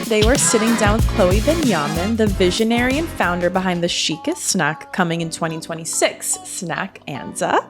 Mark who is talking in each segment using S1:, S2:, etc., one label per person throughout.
S1: Today we're sitting down with Chloe Benyamin, the visionary and founder behind the Chicest snack coming in 2026, snack ANZZA.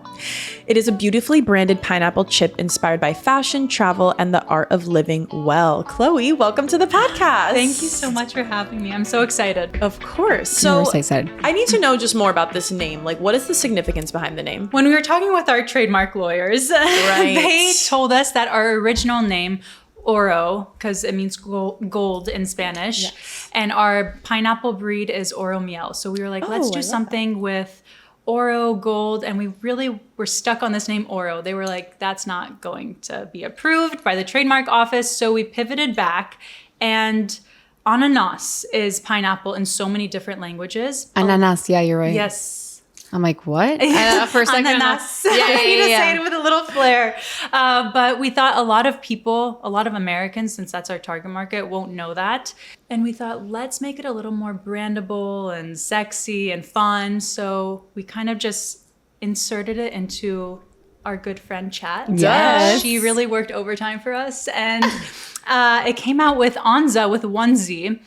S1: It is a beautifully branded pineapple chip inspired by fashion, travel, and the art of living well. Chloe, welcome to the podcast.
S2: Thank you so much for having me. I'm so excited.
S1: Of course. So
S3: We're so excited.
S1: I need to know just more about this name. Like, what is the significance behind the name?
S2: When we were talking with our trademark lawyers, they told us that our original name, Oro, because it means gold in Spanish,
S1: yes.
S2: And our pineapple breed is Oro Miel. So we were like, let's do something with Oro, gold, and we really were stuck on this name Oro. They were like, that's not going to be approved by the trademark office. So we pivoted back, and ananas is pineapple in so many different languages.
S3: Ananas, yeah, you're right.
S2: Yes.
S3: I'm like, what? For a second,
S2: Ananas. You need to say it with a little flair. But we thought a lot of Americans, since that's our target market, won't know that. And we thought, let's make it a little more brandable and sexy and fun. So we kind of just inserted it into our good friend Chat.
S3: Yes.
S2: She really worked overtime for us. And it came out with ANZZA with one Z.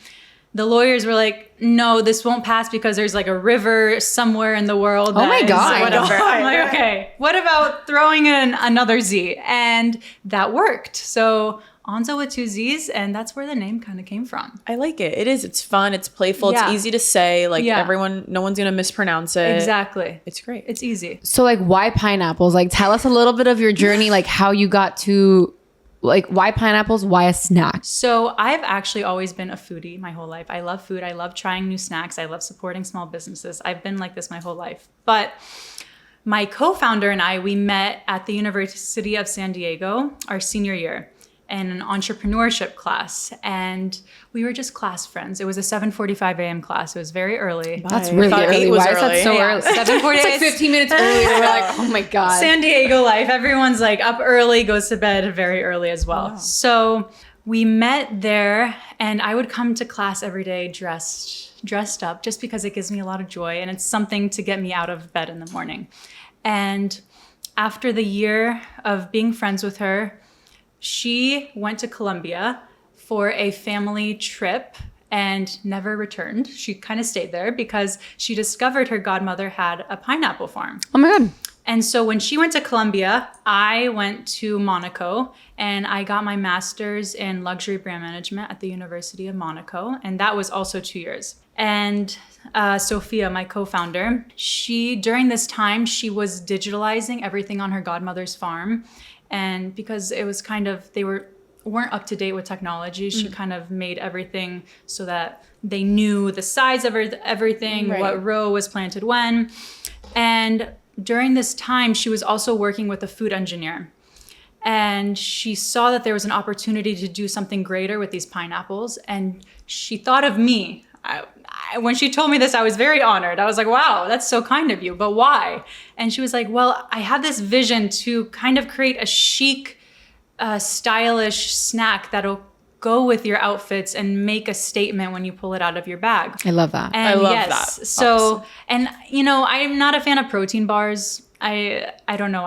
S2: The lawyers were like, no, this won't pass because there's like a river somewhere in the world.
S3: Oh my God.
S2: Whatever. I'm like, okay, what about throwing in another Z? And that worked. So ANZZA with two Z's, and that's where the name kind of came from.
S1: I like it. It is. It's fun. It's playful.
S2: Yeah.
S1: It's easy to say. Like
S2: Yeah.
S1: no one's going to mispronounce it.
S2: Exactly.
S1: It's great.
S2: It's easy.
S3: So like, why pineapples? Like, tell us a little bit of your journey, like how you got to, like, why pineapples? Why a snack?
S2: So I've actually always been a foodie my whole life. I love food. I love trying new snacks. I love supporting small businesses. I've been like this my whole life. But my co-founder and I, we met at the University of San Diego our senior year in an entrepreneurship class. And we were just class friends. It was a 7:45 a.m. class. It was very early.
S3: That's
S1: I
S3: really
S1: thought
S3: early.
S1: 8 was
S3: Why is that
S1: early.
S3: so
S2: Yeah,
S3: early?
S2: 7:48.
S3: It's like 15 minutes earlier. We're like, oh my God.
S2: San Diego life. Everyone's like up early, goes to bed very early as well.
S1: Wow.
S2: So we met there, and I would come to class every day dressed up just because it gives me a lot of joy, and it's something to get me out of bed in the morning. And after the year of being friends with her, she went to Colombia for a family trip and never returned. She kind of stayed there because she discovered her godmother had a pineapple farm.
S3: Oh my God.
S2: And so when she went to Colombia, I went to Monaco, and I got my master's in luxury brand management at the University of Monaco. And that was also 2 years. And Sophia, my co-founder, during this time, she was digitalizing everything on her godmother's farm. And because it was kind of, they weren't up to date with technology, she kind of made everything so that they knew the size of everything,
S1: Right.
S2: what row was planted when. And during this time, she was also working with a food engineer. And she saw that there was an opportunity to do something greater with these pineapples. And she thought of me. When she told me this, I was very honored. I was like, wow, that's so kind of you, but why? And she was like, well, I have this vision to kind of create a chic, stylish snack that'll go with your outfits and make a statement when you pull it out of your bag.
S3: I love that.
S2: And
S1: I love
S2: yes,
S1: that.
S2: So,
S1: Awesome.
S2: and you know, I'm not a fan of protein bars. I don't know.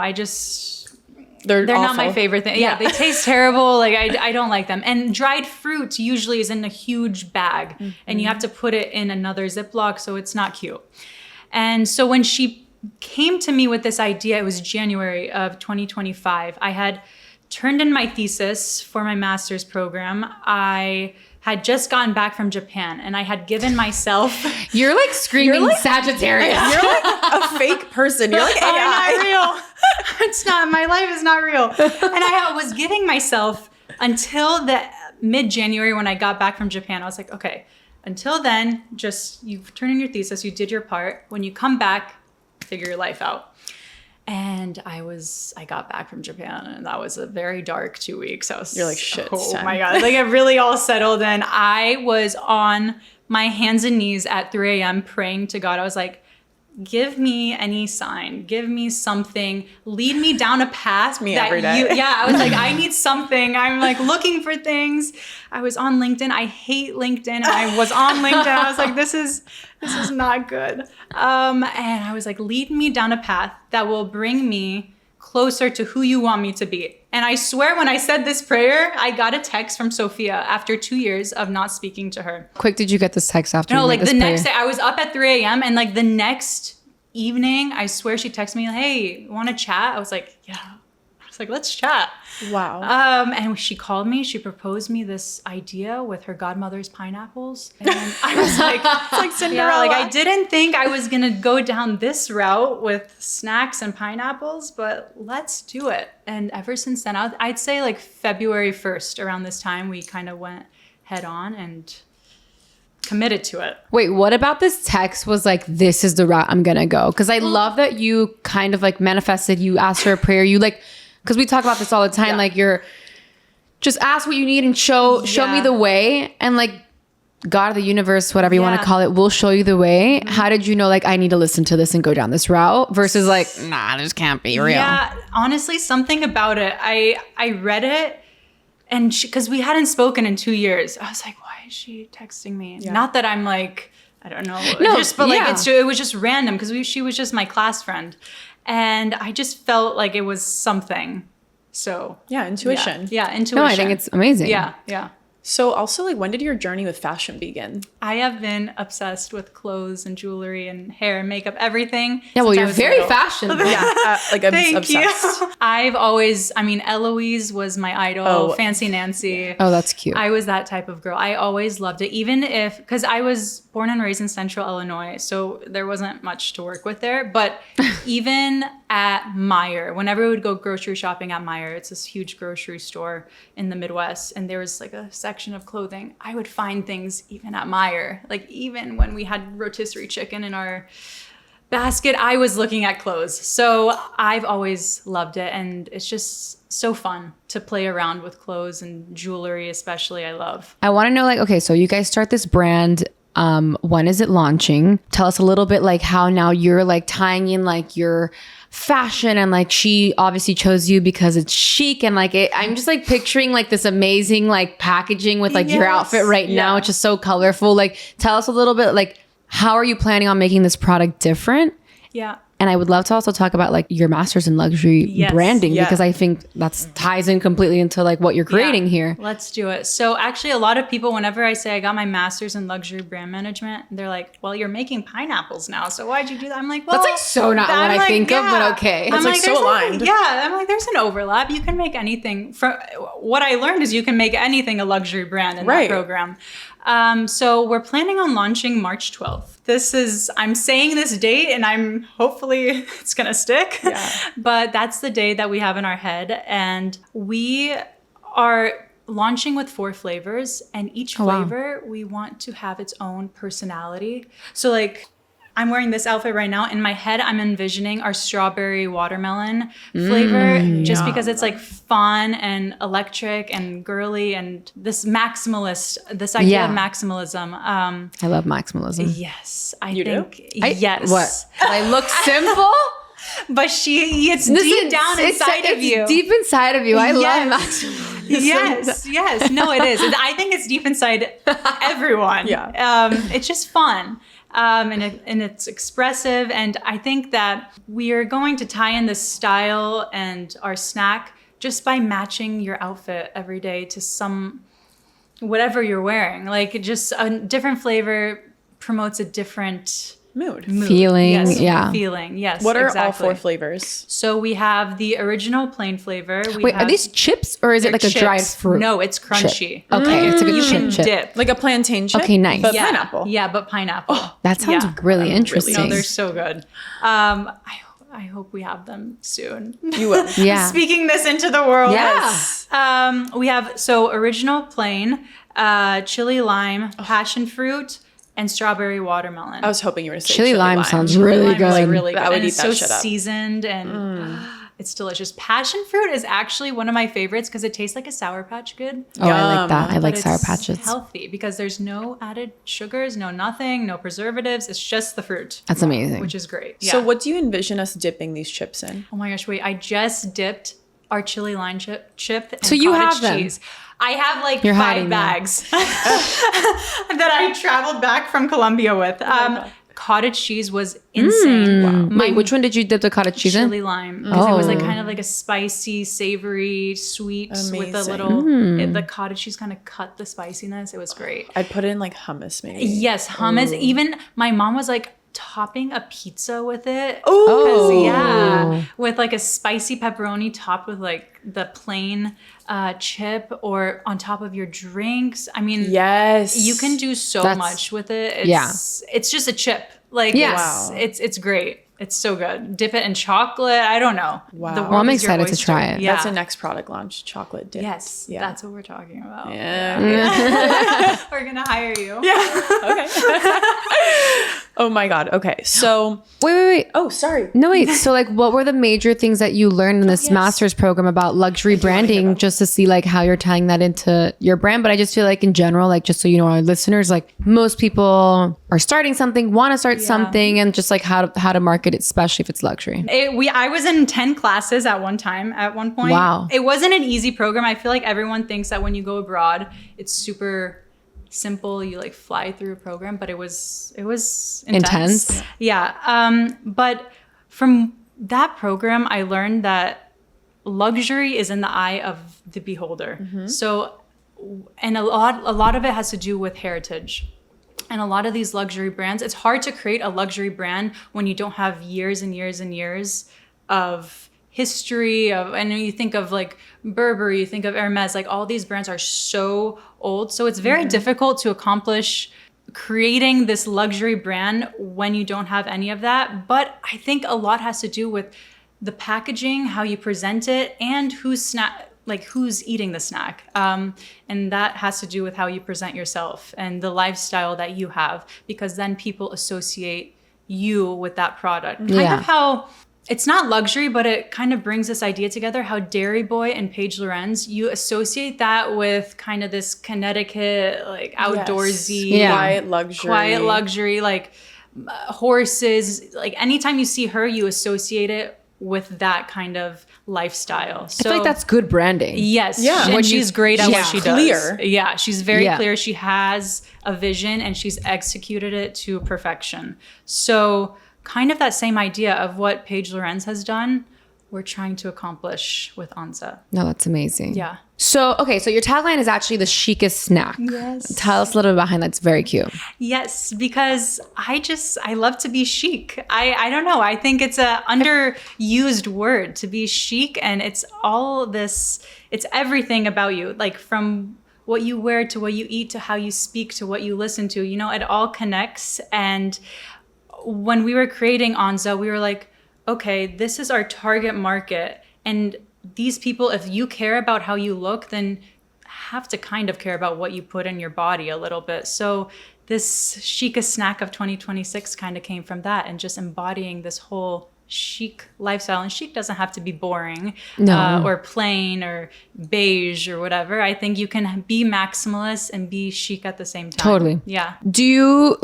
S2: They're not my
S1: awful.
S2: favorite thing. Yeah, they taste terrible. Like I don't like them. And dried fruit usually is in a huge bag, and you have to put it in another Ziploc, so it's not cute. And so when she came to me with this idea, it was January of 2025. I had turned in my thesis for my master's program. I had just gotten back from Japan, and I had given myself.
S3: You're like screaming Sagittarius.
S1: You're like a fake person. You're like
S2: I'm
S1: AI.
S2: not real. It's not. My life is not real. And I was giving myself until the mid-January when I got back from Japan. I was like, okay, until then, just you've turned in your thesis, you did your part. When you come back, figure your life out. And I got back from Japan, and that was a very dark 2 weeks.
S1: You're like, shit, it's
S2: Oh
S1: time.
S2: my God. Like it really all settled in. I was on my hands and knees at 3 a.m. praying to God. I was like, give me any sign, give me something, lead me down a path.
S1: me every day.
S2: I was like, I need something. I'm like looking for things. I was on LinkedIn. I hate LinkedIn. And I was on LinkedIn. I was like, this is not good. And I was like, lead me down a path that will bring me closer to who you want me to be. And I swear when I said this prayer, I got a text from Sophia after 2 years of not speaking to her.
S3: Quick, did you get this text after?
S2: No,
S3: you
S2: like
S3: made
S2: the
S3: this
S2: next
S3: prayer?
S2: day, I was up at 3 a.m. and like the next evening, I swear she texted me, hey, want to chat? I was like, yeah. I was like, let's chat.
S1: Wow.
S2: And she called me. She proposed me this idea with her godmother's pineapples. And I was like,
S1: It's like Cinderella.
S2: yeah, like I didn't think I was going to go down this route with snacks and pineapples, but let's do it. And ever since then, I'd say like February 1st, around this time, we kind of went head on and committed to it.
S3: Wait, what about this text was like, this is the route I'm going to go? Because I love that you kind of like manifested, you asked for a prayer, you like, because we talk about this all the time, like you're just ask what you need and show me the way. And like God or the universe, whatever you want to call it, will show you the way. How did you know like I need to listen to this and go down this route versus like, nah, this can't be real?
S2: Yeah, honestly, something about it. I read it and because we hadn't spoken in 2 years, I was like, why is she texting me? Yeah. Not that I'm like, I don't know.
S3: No,
S2: but like it was just random because she was just my class friend. And I just felt like it was something. So
S1: yeah, intuition.
S2: Yeah, intuition.
S3: No, I think it's amazing.
S2: Yeah.
S1: So also, like, when did your journey with fashion begin?
S2: I have been obsessed with clothes and jewelry and hair and makeup, everything.
S3: Yeah, well,
S2: since I
S3: you're
S2: was
S3: very
S2: little.
S3: fashionable.
S1: Yeah, like I'm
S2: Thank
S1: obsessed.
S2: you. I've always, Eloise was my idol. Fancy Nancy.
S3: Oh, that's cute.
S2: I was that type of girl. I always loved it, even if, because I was born and raised in Central Illinois, so there wasn't much to work with there. But even at Meijer, whenever we would go grocery shopping at Meijer, it's this huge grocery store in the Midwest, and there was like a section of clothing. I would find things even at Meijer. Like even when we had rotisserie chicken in our basket, I was looking at clothes. So I've always loved it, and it's just so fun to play around with clothes and jewelry, especially. I love.
S3: I want to know, like, okay, so you guys start this brand. When is it launching? Tell us a little bit like how now you're like tying in like your fashion, and like she obviously chose you because it's chic, and like I'm just like picturing like this amazing like packaging with like your outfit right now, which is so colorful. Like tell us a little bit like how are you planning on making this product different?
S2: Yeah.
S3: And I would love to also talk about like your master's in luxury branding, because I think that's ties in completely into like what you're creating here.
S2: Let's do it. So actually a lot of people, whenever I say I got my master's in luxury brand management, they're like, well, you're making pineapples now. So why'd you do that? I'm like, well,
S3: that's like so not what I think of, but okay.
S1: That's like so aligned.
S2: I'm like, there's an overlap. You can make anything. What I learned is you can make anything a luxury brand in that program. So we're planning on launching March 12th. I'm saying this date and I'm hopefully it's going to stick, but that's the day that we have in our head. And we are launching with 4 flavors, and each flavor we want to have its own personality. So like I'm wearing this outfit right now. In my head, I'm envisioning our strawberry watermelon flavor just because it's like fun and electric and girly and this idea of maximalism.
S3: I love maximalism.
S2: Yes.
S3: Yes. What? I look simple?
S2: But it's deep down inside of you.
S3: It's deep inside of you. I love maximalism.
S2: Yes. No, it is. I think it's deep inside everyone. It's just fun. And it's expressive. And I think that we are going to tie in the style and our snack just by matching your outfit every day to whatever you're wearing. Like just a different flavor promotes a different mood.
S3: Feeling.
S2: Feeling. Yes.
S1: What are all 4 flavors?
S2: So we have the original plain flavor.
S3: Are these chips or is it like a dried fruit?
S2: No, it's crunchy.
S3: Chip. Okay, it's a good
S2: you can
S3: chip.
S2: dip.
S1: Like a plantain chip?
S3: Okay, nice.
S1: But pineapple.
S2: Yeah, but pineapple.
S3: Oh, that sounds really interesting.
S2: No, they're so good. I hope we have them soon.
S1: You will.
S3: Yeah.
S2: Speaking this into the world.
S3: Yes.
S2: We have original plain, chili lime, passion fruit, and strawberry watermelon.
S1: I was hoping you were going to say
S3: chili lime. Sounds really good.
S2: Like really good.
S1: I would
S2: and
S1: eat
S2: it's
S1: that
S2: so
S1: shit up.
S2: Seasoned and it's delicious. Passion fruit is actually one of my favorites because it tastes like a Sour Patch Good.
S3: Oh, I like that. I like
S2: But
S3: Sour
S2: it's
S3: Patches.
S2: healthy because there's no added sugars, no nothing, no preservatives. It's just the fruit.
S3: That's amazing.
S2: Which is great.
S1: So what do you envision us dipping these chips in?
S2: Oh my gosh, wait. I just dipped our chili lime chip and
S3: So you
S2: cottage
S3: have them?
S2: cheese. I have like
S3: You're
S2: 5
S3: hiding them.
S2: bags that I traveled back from Colombia with. cottage cheese was insane. Wow.
S3: Wait, which one did you dip the cottage cheese in?
S2: Chili lime. Because it was like kind of like a spicy, savory, sweet with a little, the cottage cheese kind of cut the spiciness. It was great.
S1: I'd put in like hummus maybe.
S2: Yes, hummus. Even my mom was like topping a pizza with it.
S1: Oh,
S2: with like a spicy pepperoni topped with like the plain chip or on top of your drinks. I mean,
S1: yes,
S2: you can do so much with it. It's just a chip. Like, it's great. It's so good. Dip it in chocolate. I don't know.
S1: Wow.
S3: Well, I'm excited to try it.
S1: That's a next product launch, chocolate dip.
S2: Yes, that's what we're talking about.
S1: Yeah.
S2: We're going to hire you.
S1: Yeah. Okay. Oh my God. Okay. So
S3: Wait.
S1: Oh, sorry.
S3: No, wait. So like, what were the major things that you learned in this master's program about luxury branding, just to see like how you're tying that into your brand? But I just feel like in general, like just so you know, our listeners, like most people are starting something, want to start something, and just like how to market it, especially if it's luxury.
S2: I was in 10 classes at one point.
S3: Wow.
S2: It wasn't an easy program. I feel like everyone thinks that when you go abroad, it's super simple. You like fly through a program, but it was intense. Yeah. But from that program, I learned that luxury is in the eye of the beholder. So, and a lot of it has to do with heritage. And a lot of these luxury brands, it's hard to create a luxury brand when you don't have years and years and years of history and you think of like Burberry, you think of Hermes, like all these brands are so old. So it's very difficult to accomplish creating this luxury brand when you don't have any of that. But I think a lot has to do with the packaging, how you present it, and who's eating the snack. And that has to do with how you present yourself and the lifestyle that you have, because then people associate you with that product. Kind of how it's not luxury, but it kind of brings this idea together, how Dairy Boy and Paige Lorenz, you associate that with kind of this Connecticut, like outdoorsy, quiet luxury, like horses. Like anytime you see her, you associate it with that kind of lifestyle. So
S3: I feel like that's good branding.
S2: Yes. Yeah. And she's great at what she
S1: clear.
S2: does. Yeah. She's very clear. She has a vision and she's executed it to perfection. So kind of that same idea of what Paige Lorenz has done, we're trying to accomplish with ANZZA.
S3: No, that's amazing.
S2: Yeah.
S3: So, okay. So your tagline is actually the chicest snack.
S2: Yes.
S3: Tell us a little bit behind that. It's very cute.
S2: Yes, because I love to be chic. I don't know. I think it's a underused word to be chic. And it's all this, it's everything about you. Like from what you wear to what you eat to how you speak to what you listen to, you know, it all connects. And when we were creating ANZZA, we were like, okay, this is our target market. And these people, if you care about how you look, then have to kind of care about what you put in your body a little bit. So this chicest snack of 2026 kind of came from that and just embodying this whole chic lifestyle. And chic doesn't have to be boring or plain or beige or whatever. I think you can be maximalist and be chic at the same time.
S3: Totally.
S2: Yeah.
S3: Do you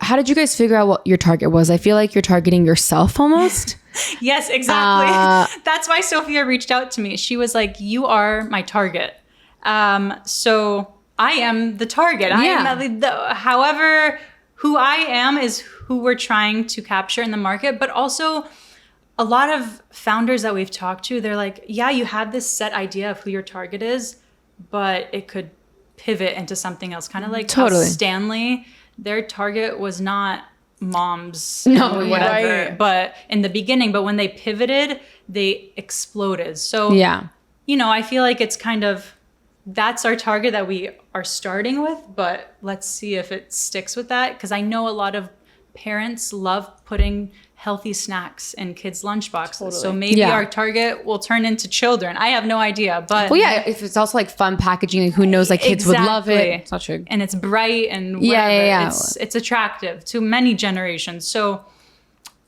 S3: how did you guys figure out what your target was? I feel like you're targeting yourself almost.
S2: Yes, exactly. That's why Sophia reached out to me. She was like, you are my target. So I am the target. I am however, who I am is who we're trying to capture in the market. But also a lot of founders that we've talked to, they're like, yeah, you have this set idea of who your target is, but it could pivot into something else. Kind of like how Stanley, their target was not moms or whatever, but in the beginning, but when they pivoted, they exploded. So, you know, I feel like it's kind of, that's our target that we are starting with, but let's see if it sticks with that. Because I know a lot of parents love putting healthy snacks in kids' lunchboxes. Totally. So maybe our target will turn into children. I have no idea, but
S3: if it's also like fun packaging, like who knows, like kids would love it.
S2: And it's bright and whatever. It's attractive to many generations. So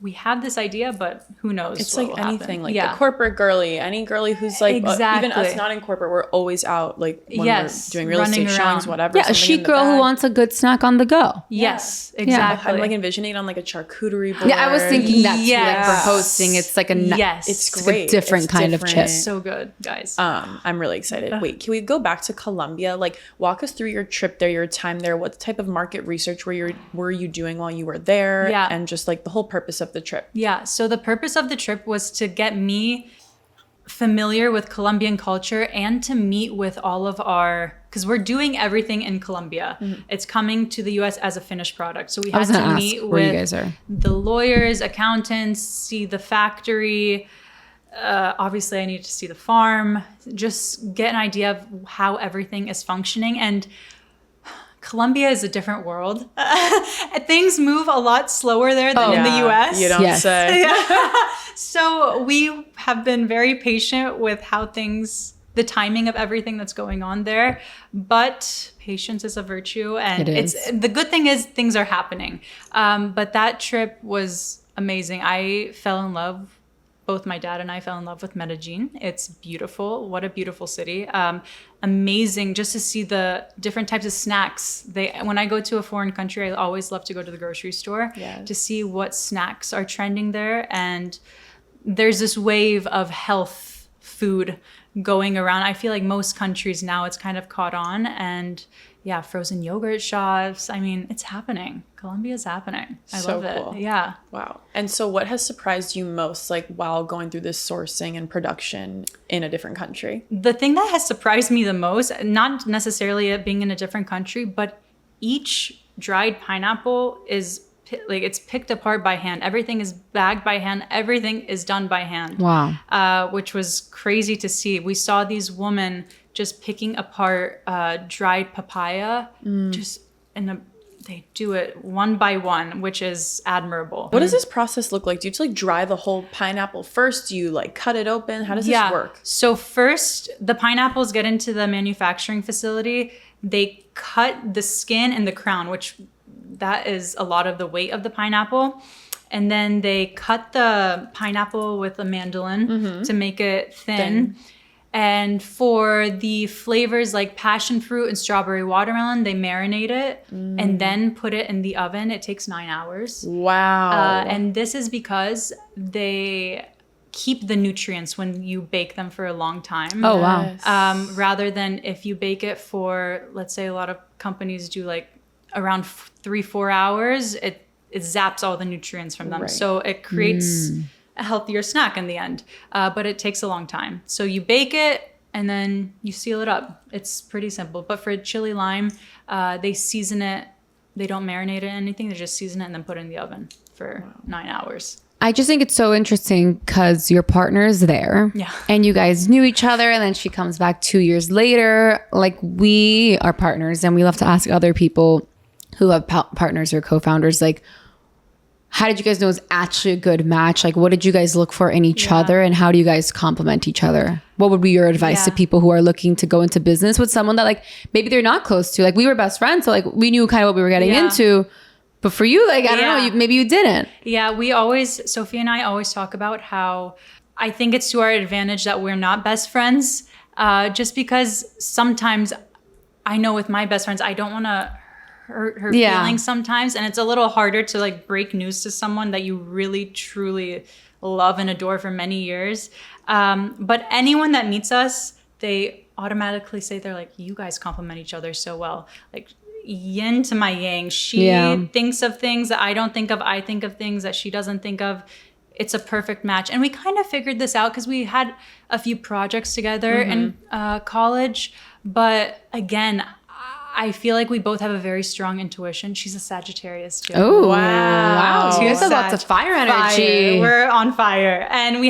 S2: we have this idea, but who knows?
S1: It's
S2: what
S1: like
S2: will
S1: anything,
S2: happen.
S1: like the corporate girly, any girly who's like, even
S2: Exactly.
S1: us not in corporate, we're always out like when
S2: Yes,
S1: we're doing real
S2: running
S1: estate showings,
S2: around.
S1: whatever.
S3: Yeah, a
S1: something in
S3: chic
S1: the
S3: girl who
S1: bag.
S3: wants a good snack on the go.
S2: Yes,
S1: I'm
S2: exactly.
S1: like envisioning on like a charcuterie board.
S3: Yeah, I was thinking that too, like
S2: Yes.
S3: for hosting. It's like a
S2: Yes.
S1: It's
S3: it's
S1: great.
S3: a different
S1: It's
S3: kind of
S1: different.
S3: chip.
S2: So good, guys.
S1: I'm really excited. Wait, can we go back to Colombia? Like, walk us through your trip there, your time there. What type of market research were you doing while you were there?
S2: Yeah.
S1: And just like the whole purpose of the trip.
S2: Yeah, so the purpose of the trip was to get me familiar with Colombian culture and to meet with all of because we're doing everything in Colombia. It's coming to the US as a finished product. So we
S3: I was
S2: had
S3: gonna
S2: to
S3: ask
S2: meet
S3: where you
S2: with
S3: guys are.
S2: the lawyers, accountants, see the factory. Obviously, I needed to see the farm, just get an idea of how everything is functioning. And Colombia is a different world. Things move a lot slower there than in the US.
S1: You don't
S3: Yes.
S1: say.
S2: So we have been very patient with the timing of everything that's going on there. But patience is a virtue. And
S3: It is.
S2: the good thing is things are happening. But that trip was amazing. I fell in love. Both my dad and I fell in love with Medellin. It's beautiful. What a beautiful city. Amazing just to see the different types of snacks. When I go to a foreign country, I always love to go to the grocery store to see what snacks are trending there. And there's this wave of health food going around. I feel like most countries now it's kind of caught on. And yeah, frozen yogurt shops. I mean, it's happening. Colombia's happening. I
S1: So
S2: love it.
S1: cool.
S2: Yeah.
S1: Wow. And so what has surprised you most, like while going through this sourcing and production in a different country?
S2: The thing that has surprised me the most, not necessarily it being in a different country, but each dried pineapple is it's picked apart by hand. Everything is bagged by hand. Everything is done by hand.
S3: Wow.
S2: Which was crazy to see. We saw these women just picking apart dried papaya, they do it one by one, which is admirable.
S1: What does this process look like? Do you have to like dry the whole pineapple first? Do you like cut it open? How does this work?
S2: So first, the pineapples get into the manufacturing facility. They cut the skin and the crown, which that is a lot of the weight of the pineapple. And then they cut the pineapple with a mandolin to make it thin. And for the flavors like passion fruit and strawberry watermelon, they marinate it and then put it in the oven. It takes 9 hours.
S1: Wow.
S2: And this is because they keep the nutrients when you bake them for a long time.
S3: Oh, wow.
S2: Rather than if you bake it for, let's say a lot of companies do like around 3-4 hours, it zaps all the nutrients from them.
S1: Right.
S2: So it creates a healthier snack in the end. But it takes a long time. So you bake it and then you seal it up. It's pretty simple. But for chili lime, they season it. They don't marinate it in anything. They just season it and then put it in the oven for 9 hours.
S3: I just think it's so interesting because your partner is there.
S2: Yeah.
S3: And you guys knew each other and then she comes back 2 years later. Like we are partners and we love to ask other people who have partners or co-founders, like, how did you guys know it was actually a good match? Like, what did you guys look for in each other and how do you guys complement each other? What would be your advice to people who are looking to go into business with someone that like, maybe they're not close to? Like we were best friends. So like we knew kind of what we were getting into. But for you, like, I don't know, maybe you didn't.
S2: Yeah, Sophie and I always talk about how I think it's to our advantage that we're not best friends. Just because sometimes I know with my best friends, I don't want to hurt her feelings sometimes. And it's a little harder to like break news to someone that you really, truly love and adore for many years. But anyone that meets us, they automatically say they're like, you guys complement each other so well. Like, yin to my yang. She thinks of things that I don't think of. I think of things that she doesn't think of. It's a perfect match. And we kind of figured this out because we had a few projects together in college. But again, I feel like we both have a very strong intuition. She's a Sagittarius too.
S3: Oh, wow. You guys have lots of fire energy.
S2: We're on fire. And we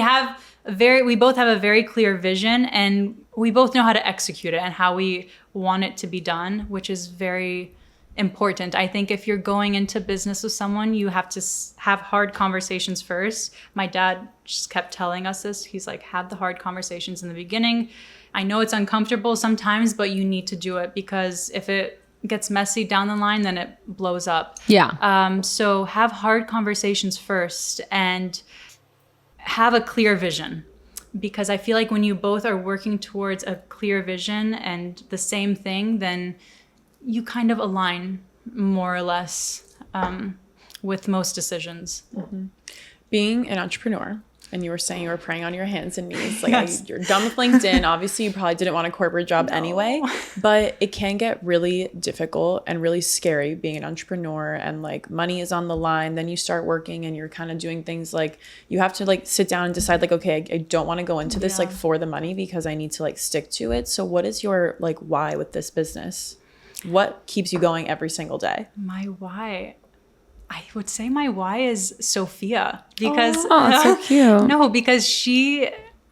S2: both have a very clear vision and we both know how to execute it and how we want it to be done, which is very important. I think if you're going into business with someone, you have to have hard conversations first. My dad just kept telling us this. He's like, have the hard conversations in the beginning. I know it's uncomfortable sometimes, but you need to do it because if it gets messy down the line, then it blows up.
S3: Yeah.
S2: So have hard conversations first and have a clear vision. Because I feel like when you both are working towards a clear vision and the same thing, then you kind of align more or less with most decisions.
S1: Mm-hmm. Being an entrepreneur, and you were saying you were praying on your hands and knees, like
S2: Yes.
S1: you're done with LinkedIn. Obviously, you probably didn't want a corporate job anyway, but it can get really difficult and really scary being an entrepreneur, and like money is on the line. Then you start working and you're kind of doing things like you have to like sit down and decide like, okay, I don't want to go into this like for the money because I need to like stick to it. So what is your like why with this business? What keeps you going every single day?
S2: My why? I would say my why is Sophia, because
S3: Oh, so cute.
S2: no, because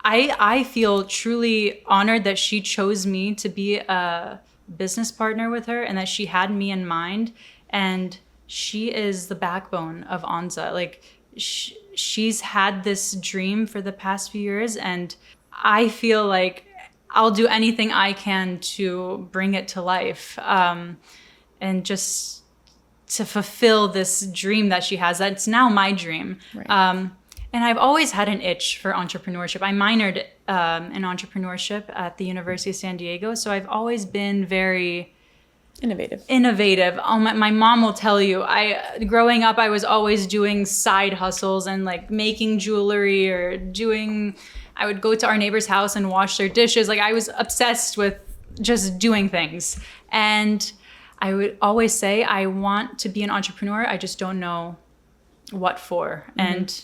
S2: I feel truly honored that she chose me to be a business partner with her and that she had me in mind. And she is the backbone of ANZZA. Like she's had this dream for the past few years, and I feel like I'll do anything I can to bring it to life, and just to fulfill this dream that she has. That's now my dream.
S1: Right.
S2: And I've always had an itch for entrepreneurship. I minored in entrepreneurship at the University of San Diego. So I've always been very
S1: Innovative.
S2: Oh, my mom will tell you, growing up, I was always doing side hustles and like making jewelry I would go to our neighbor's house and wash their dishes. Like I was obsessed with just doing things. And I would always say, I want to be an entrepreneur. I just don't know what for. Mm-hmm. And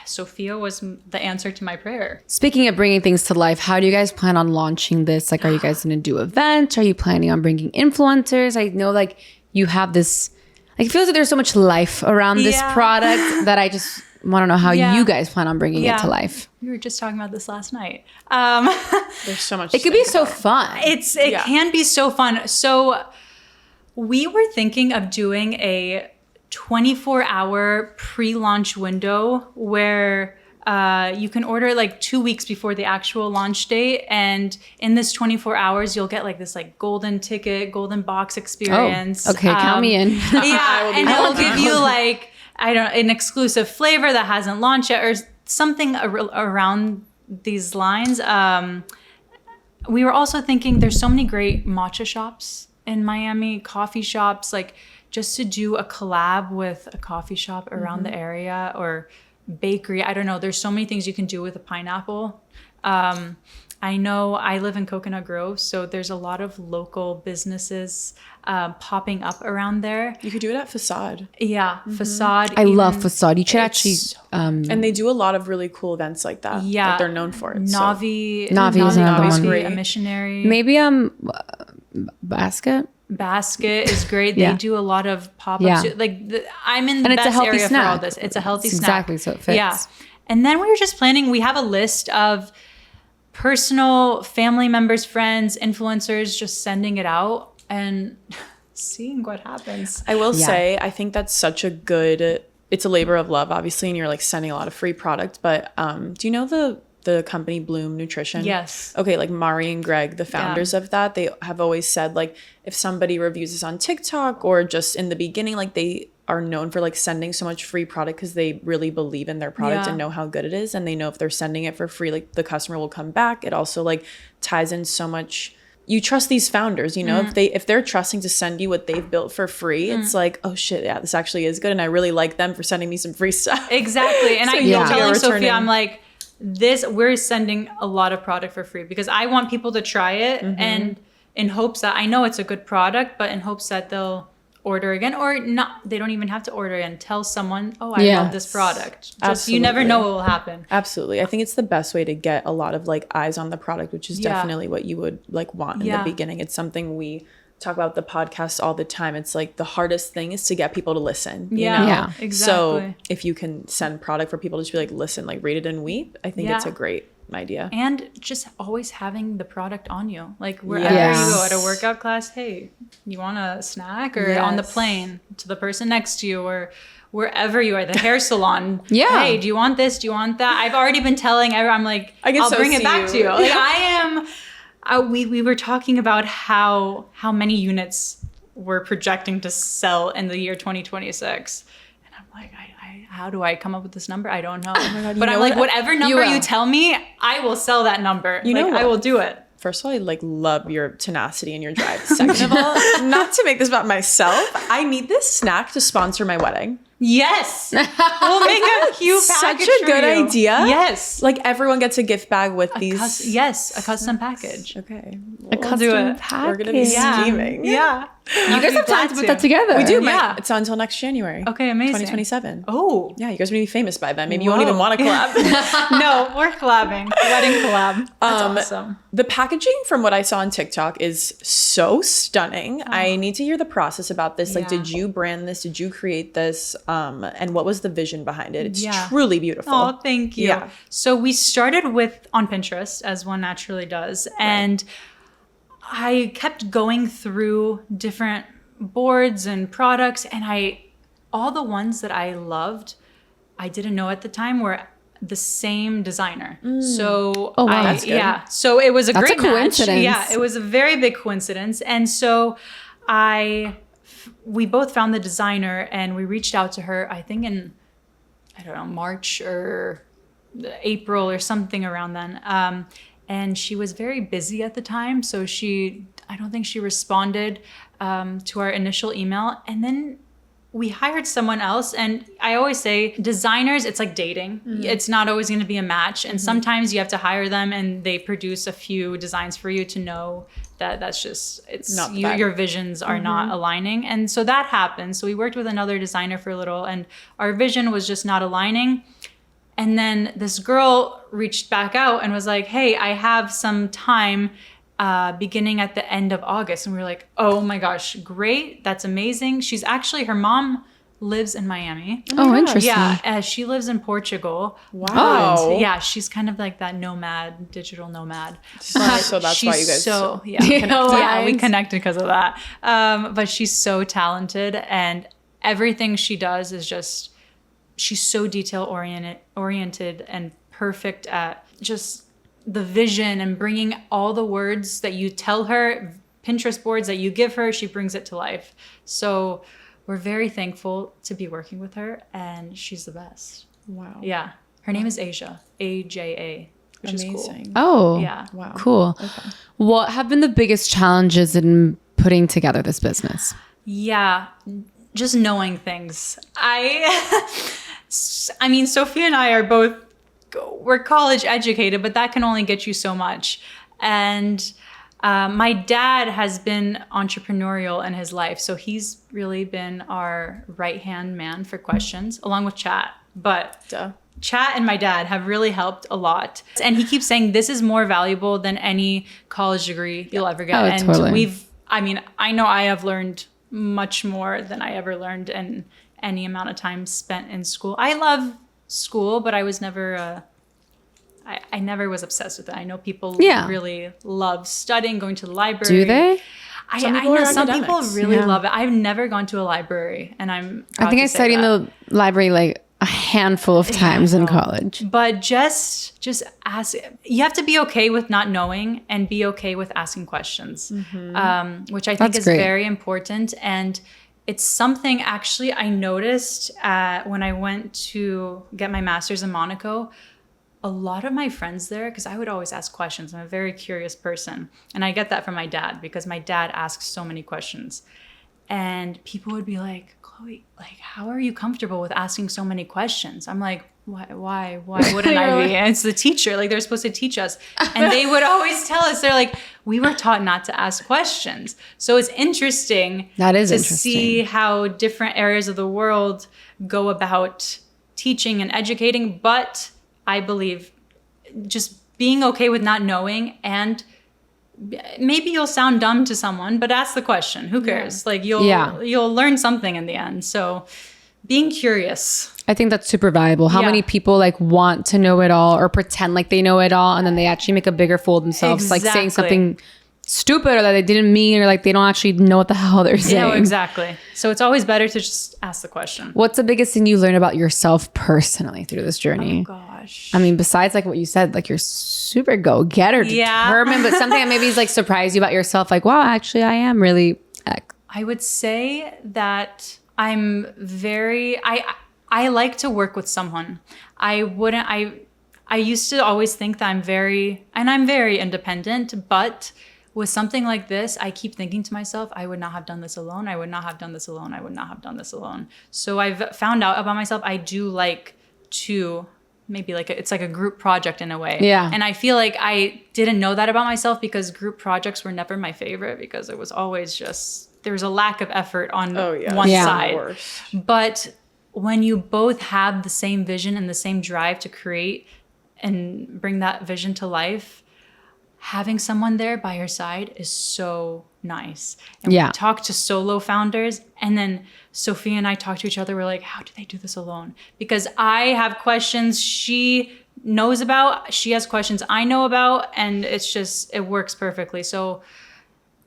S2: Sophia was the answer to my prayer.
S3: Speaking of bringing things to life, how do you guys plan on launching this? Like, are you guys going to do events? Are you planning on bringing influencers? I know like you have this, like it feels like there's so much life around this product that I just want to know how you guys plan on bringing it to life.
S2: We were just talking about this last night.
S1: There's so much.
S3: It could be so fun.
S2: It can be so fun. So we were thinking of doing a 24-hour pre-launch window where you can order like 2 weeks before the actual launch date, and in this 24 hours you'll get like this like golden ticket, golden box experience.
S3: Oh, okay, count me in.
S2: Yeah, and it'll give you like an exclusive flavor that hasn't launched yet or something around these lines. We were also thinking there's so many great matcha shops in Miami, coffee shops, like just to do a collab with a coffee shop around the area or bakery. I don't know. There's so many things you can do with a pineapple. I know I live in Coconut Grove, so there's a lot of local businesses popping up around there.
S1: You could do it at Facade.
S2: Yeah, Facade.
S3: I love Facade. You should actually...
S1: and they do a lot of really cool events like that.
S2: Yeah.
S1: Like they're known for it.
S3: Navi is another one.
S2: Great. A missionary.
S3: Maybe Basket
S2: is great. They do a lot of pop-ups.
S3: Yeah.
S2: Like I'm in the best area for all this. It's a healthy snack.
S3: Exactly, so it fits.
S2: Yeah. And then we were just planning, we have a list of personal family members, friends, influencers, just sending it out and seeing what happens.
S1: I will say, I think that's such a good, it's a labor of love, obviously, and you're like sending a lot of free product. But do you know the company Bloom Nutrition?
S2: Yes.
S1: Okay, like Mari and Greg, the founders of that, they have always said like if somebody reviews us on TikTok or just in the beginning, like they are known for like sending so much free product because they really believe in their product and know how good it is, and they know if they're sending it for free, like the customer will come back. It also like ties in so much. You trust these founders, you know, if they're trusting to send you what they've built for free, it's like, oh shit, yeah, this actually is good, and I really like them for sending me some free stuff.
S2: Exactly. And
S1: So
S2: I
S1: you'll
S2: keep
S1: be
S2: telling
S1: returning.
S2: Sophia, I'm like, we're sending a lot of product for free because I want people to try it and in hopes that I know it's a good product, but in hopes that they'll order again or not. They don't even have to order again. Tell someone, oh, I love this product. Just, you never know what will happen.
S1: Absolutely. I think it's the best way to get a lot of like eyes on the product, which is definitely what you would like want in the beginning. It's something we talk about the podcast all the time. It's like the hardest thing is to get people to listen. You know?
S3: Yeah,
S2: exactly.
S1: So if you can send product for people to just be like, listen, like rate it and weep, I think it's a great idea.
S2: And just always having the product on you. Like wherever you go at a workout class, hey, you want a snack? Or on the plane to the person next to you, or wherever you are, the hair salon. Hey, do you want this? Do you want that? I've already been telling everyone, I'm like, I'll bring it back to you. Like I am... we were talking about how many units we're projecting to sell in the year 2026. And I'm like, how do I come up with this number? I don't know.
S1: Oh my God,
S2: but I'm like, whatever number you tell me, I will sell that number.
S1: You know what?
S2: I will do it.
S1: First of all, I like love your tenacity and your drive. Second of all, not to make this about myself, I need this snack to sponsor my wedding.
S2: Yes. We'll make a cute package.
S1: Such a good
S2: you.
S1: idea.
S2: Yes.
S1: Like everyone gets a gift bag with these.
S2: Yes, a custom package.
S1: Okay.
S3: A custom package.
S1: We're going to be scheming.
S2: Yeah.
S3: You guys have time to put that together.
S1: We do.
S2: Yeah.
S1: It's until next January.
S2: Okay, amazing.
S1: 2027.
S2: Oh.
S1: Yeah, you guys are going to be famous by then. Maybe you won't even want to collab.
S2: No, we're collabing. Wedding collab. That's awesome.
S1: The packaging from what I saw on TikTok is so stunning. I need to hear the process about this. Like, did you brand this? Did you create this? And what was the vision behind it? It's truly beautiful.
S2: Oh, thank you.
S1: Yeah.
S2: So we started on Pinterest, as one naturally does. And I kept going through different boards and products, and all the ones that I loved, I didn't know at the time were the same designer. So
S1: that's good.
S2: Yeah. So it was a great
S3: coincidence.
S2: match. Yeah, it was a very big coincidence. And so we both found the designer and we reached out to her, I think in, I don't know, March or April or something around then. And she was very busy at the time. So I don't think she responded to our initial email. And then we hired someone else. And I always say designers, it's like dating. It's not always going to be a match. And sometimes you have to hire them and they produce a few designs for you to know that that's just, it's
S1: not
S2: your visions are not aligning. And so that happened. So we worked with another designer for a little and our vision was just not aligning. And then this girl reached back out and was like, hey, I have some time beginning at the end of August. And we were like, oh my gosh, great. That's amazing. Her mom lives in Miami.
S3: Oh, interesting.
S2: Yeah, she lives in Portugal.
S1: Wow.
S2: But, yeah, she's kind of like that digital nomad.
S1: So that's why you guys
S2: we connected because of that. But she's so talented and everything she does is just, she's so detail oriented and perfect at just the vision and bringing all the words that you tell her, Pinterest boards that you give her, she brings it to life. So we're very thankful to be working with her and she's the best.
S1: Wow.
S2: Yeah. Her name is Asia, AJA, which
S1: Amazing.
S2: is cool.
S3: Oh,
S2: Yeah.
S1: Wow.
S3: Cool.
S1: Okay. What
S3: have been the biggest challenges in putting together this business?
S2: Yeah. Just knowing things. I mean, Sophia and I are both, we're college educated, but that can only get you so much. And my dad has been entrepreneurial in his life. So he's really been our right-hand man for questions, along with Chat. But Chat and my dad have really helped a lot. And he keeps saying this is more valuable than any college degree you'll ever get.
S3: Oh,
S2: and
S3: totally.
S2: I know I have learned much more than I ever learned in any amount of time spent in school. I love school, but I was never I never was obsessed with it. I know people really love studying, going to the library.
S3: Do they?
S2: I know some people really love it. I've never gone to a library, and I think
S3: I studied in the library like a handful of times in college.
S2: But just ask. You have to be okay with not knowing and be okay with asking questions, which I think is very important. And it's something actually I noticed when I went to get my master's in Monaco. A lot of my friends there, because I would always ask questions. I'm a very curious person. And I get that from my dad because my dad asks so many questions. And people would be like, Chloe, like, how are you comfortable with asking so many questions? I'm like, why wouldn't I be? And it's the teacher, like they're supposed to teach us. And they would always tell us, they're like, we were taught not to ask questions. So it's interesting to see how different areas of the world go about teaching and educating. But I believe just being okay with not knowing, and maybe you'll sound dumb to someone, but ask the question. Who cares? Like you'll learn something in the end. So being curious.
S3: I think that's super valuable. How many people like want to know it all or pretend like they know it all, and then they actually make a bigger fool of themselves, like saying something stupid or that they didn't mean, or like they don't actually know what the hell they're saying.
S2: Yeah, exactly. So it's always better to just ask the question.
S3: What's the biggest thing you learned about yourself personally through this journey?
S2: Oh gosh.
S3: I mean, besides like what you said, like you're super go-getter, determined, but something that maybe is like surprised you about yourself, like, wow, actually I am really
S2: I would say that I'm very, I like to work with someone. I used to always think that I'm very independent, but with something like this, I keep thinking to myself, I would not have done this alone. I would not have done this alone. I would not have done this alone. So I've found out about myself, I do like to maybe it's like a group project in a way.
S3: Yeah.
S2: And I feel like I didn't know that about myself because group projects were never my favorite because it was always just, there was a lack of effort on one side. But when you both have the same vision and the same drive to create and bring that vision to life, having someone there by your side is so nice. And we talk to solo founders, and then Sophia and I talk to each other. We're like, how do they do this alone? Because I have questions she knows about, she has questions I know about, and it's just, it works perfectly. So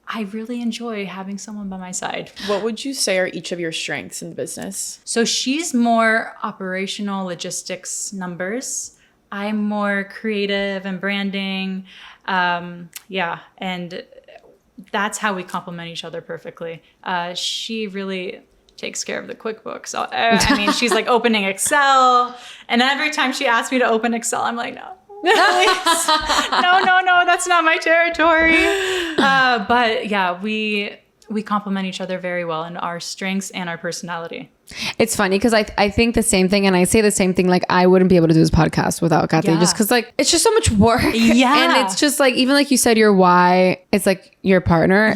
S2: I really enjoy having someone by my side.
S1: What would you say are each of your strengths in the business?
S2: So she's more operational logistics numbers. I'm more creative and branding. And that's how we complement each other perfectly. She really takes care of the QuickBooks. I mean, she's like opening Excel. And every time she asks me to open Excel, I'm like, no. No, that's not my territory. But yeah, we complement each other very well in our strengths and our personality.
S3: It's funny because I think the same thing, and I say the same thing. Like, I wouldn't be able to do this podcast without Kathy, just because like it's just so much work.
S2: Yeah,
S3: and it's just like, even like you said, your why. It's like your partner.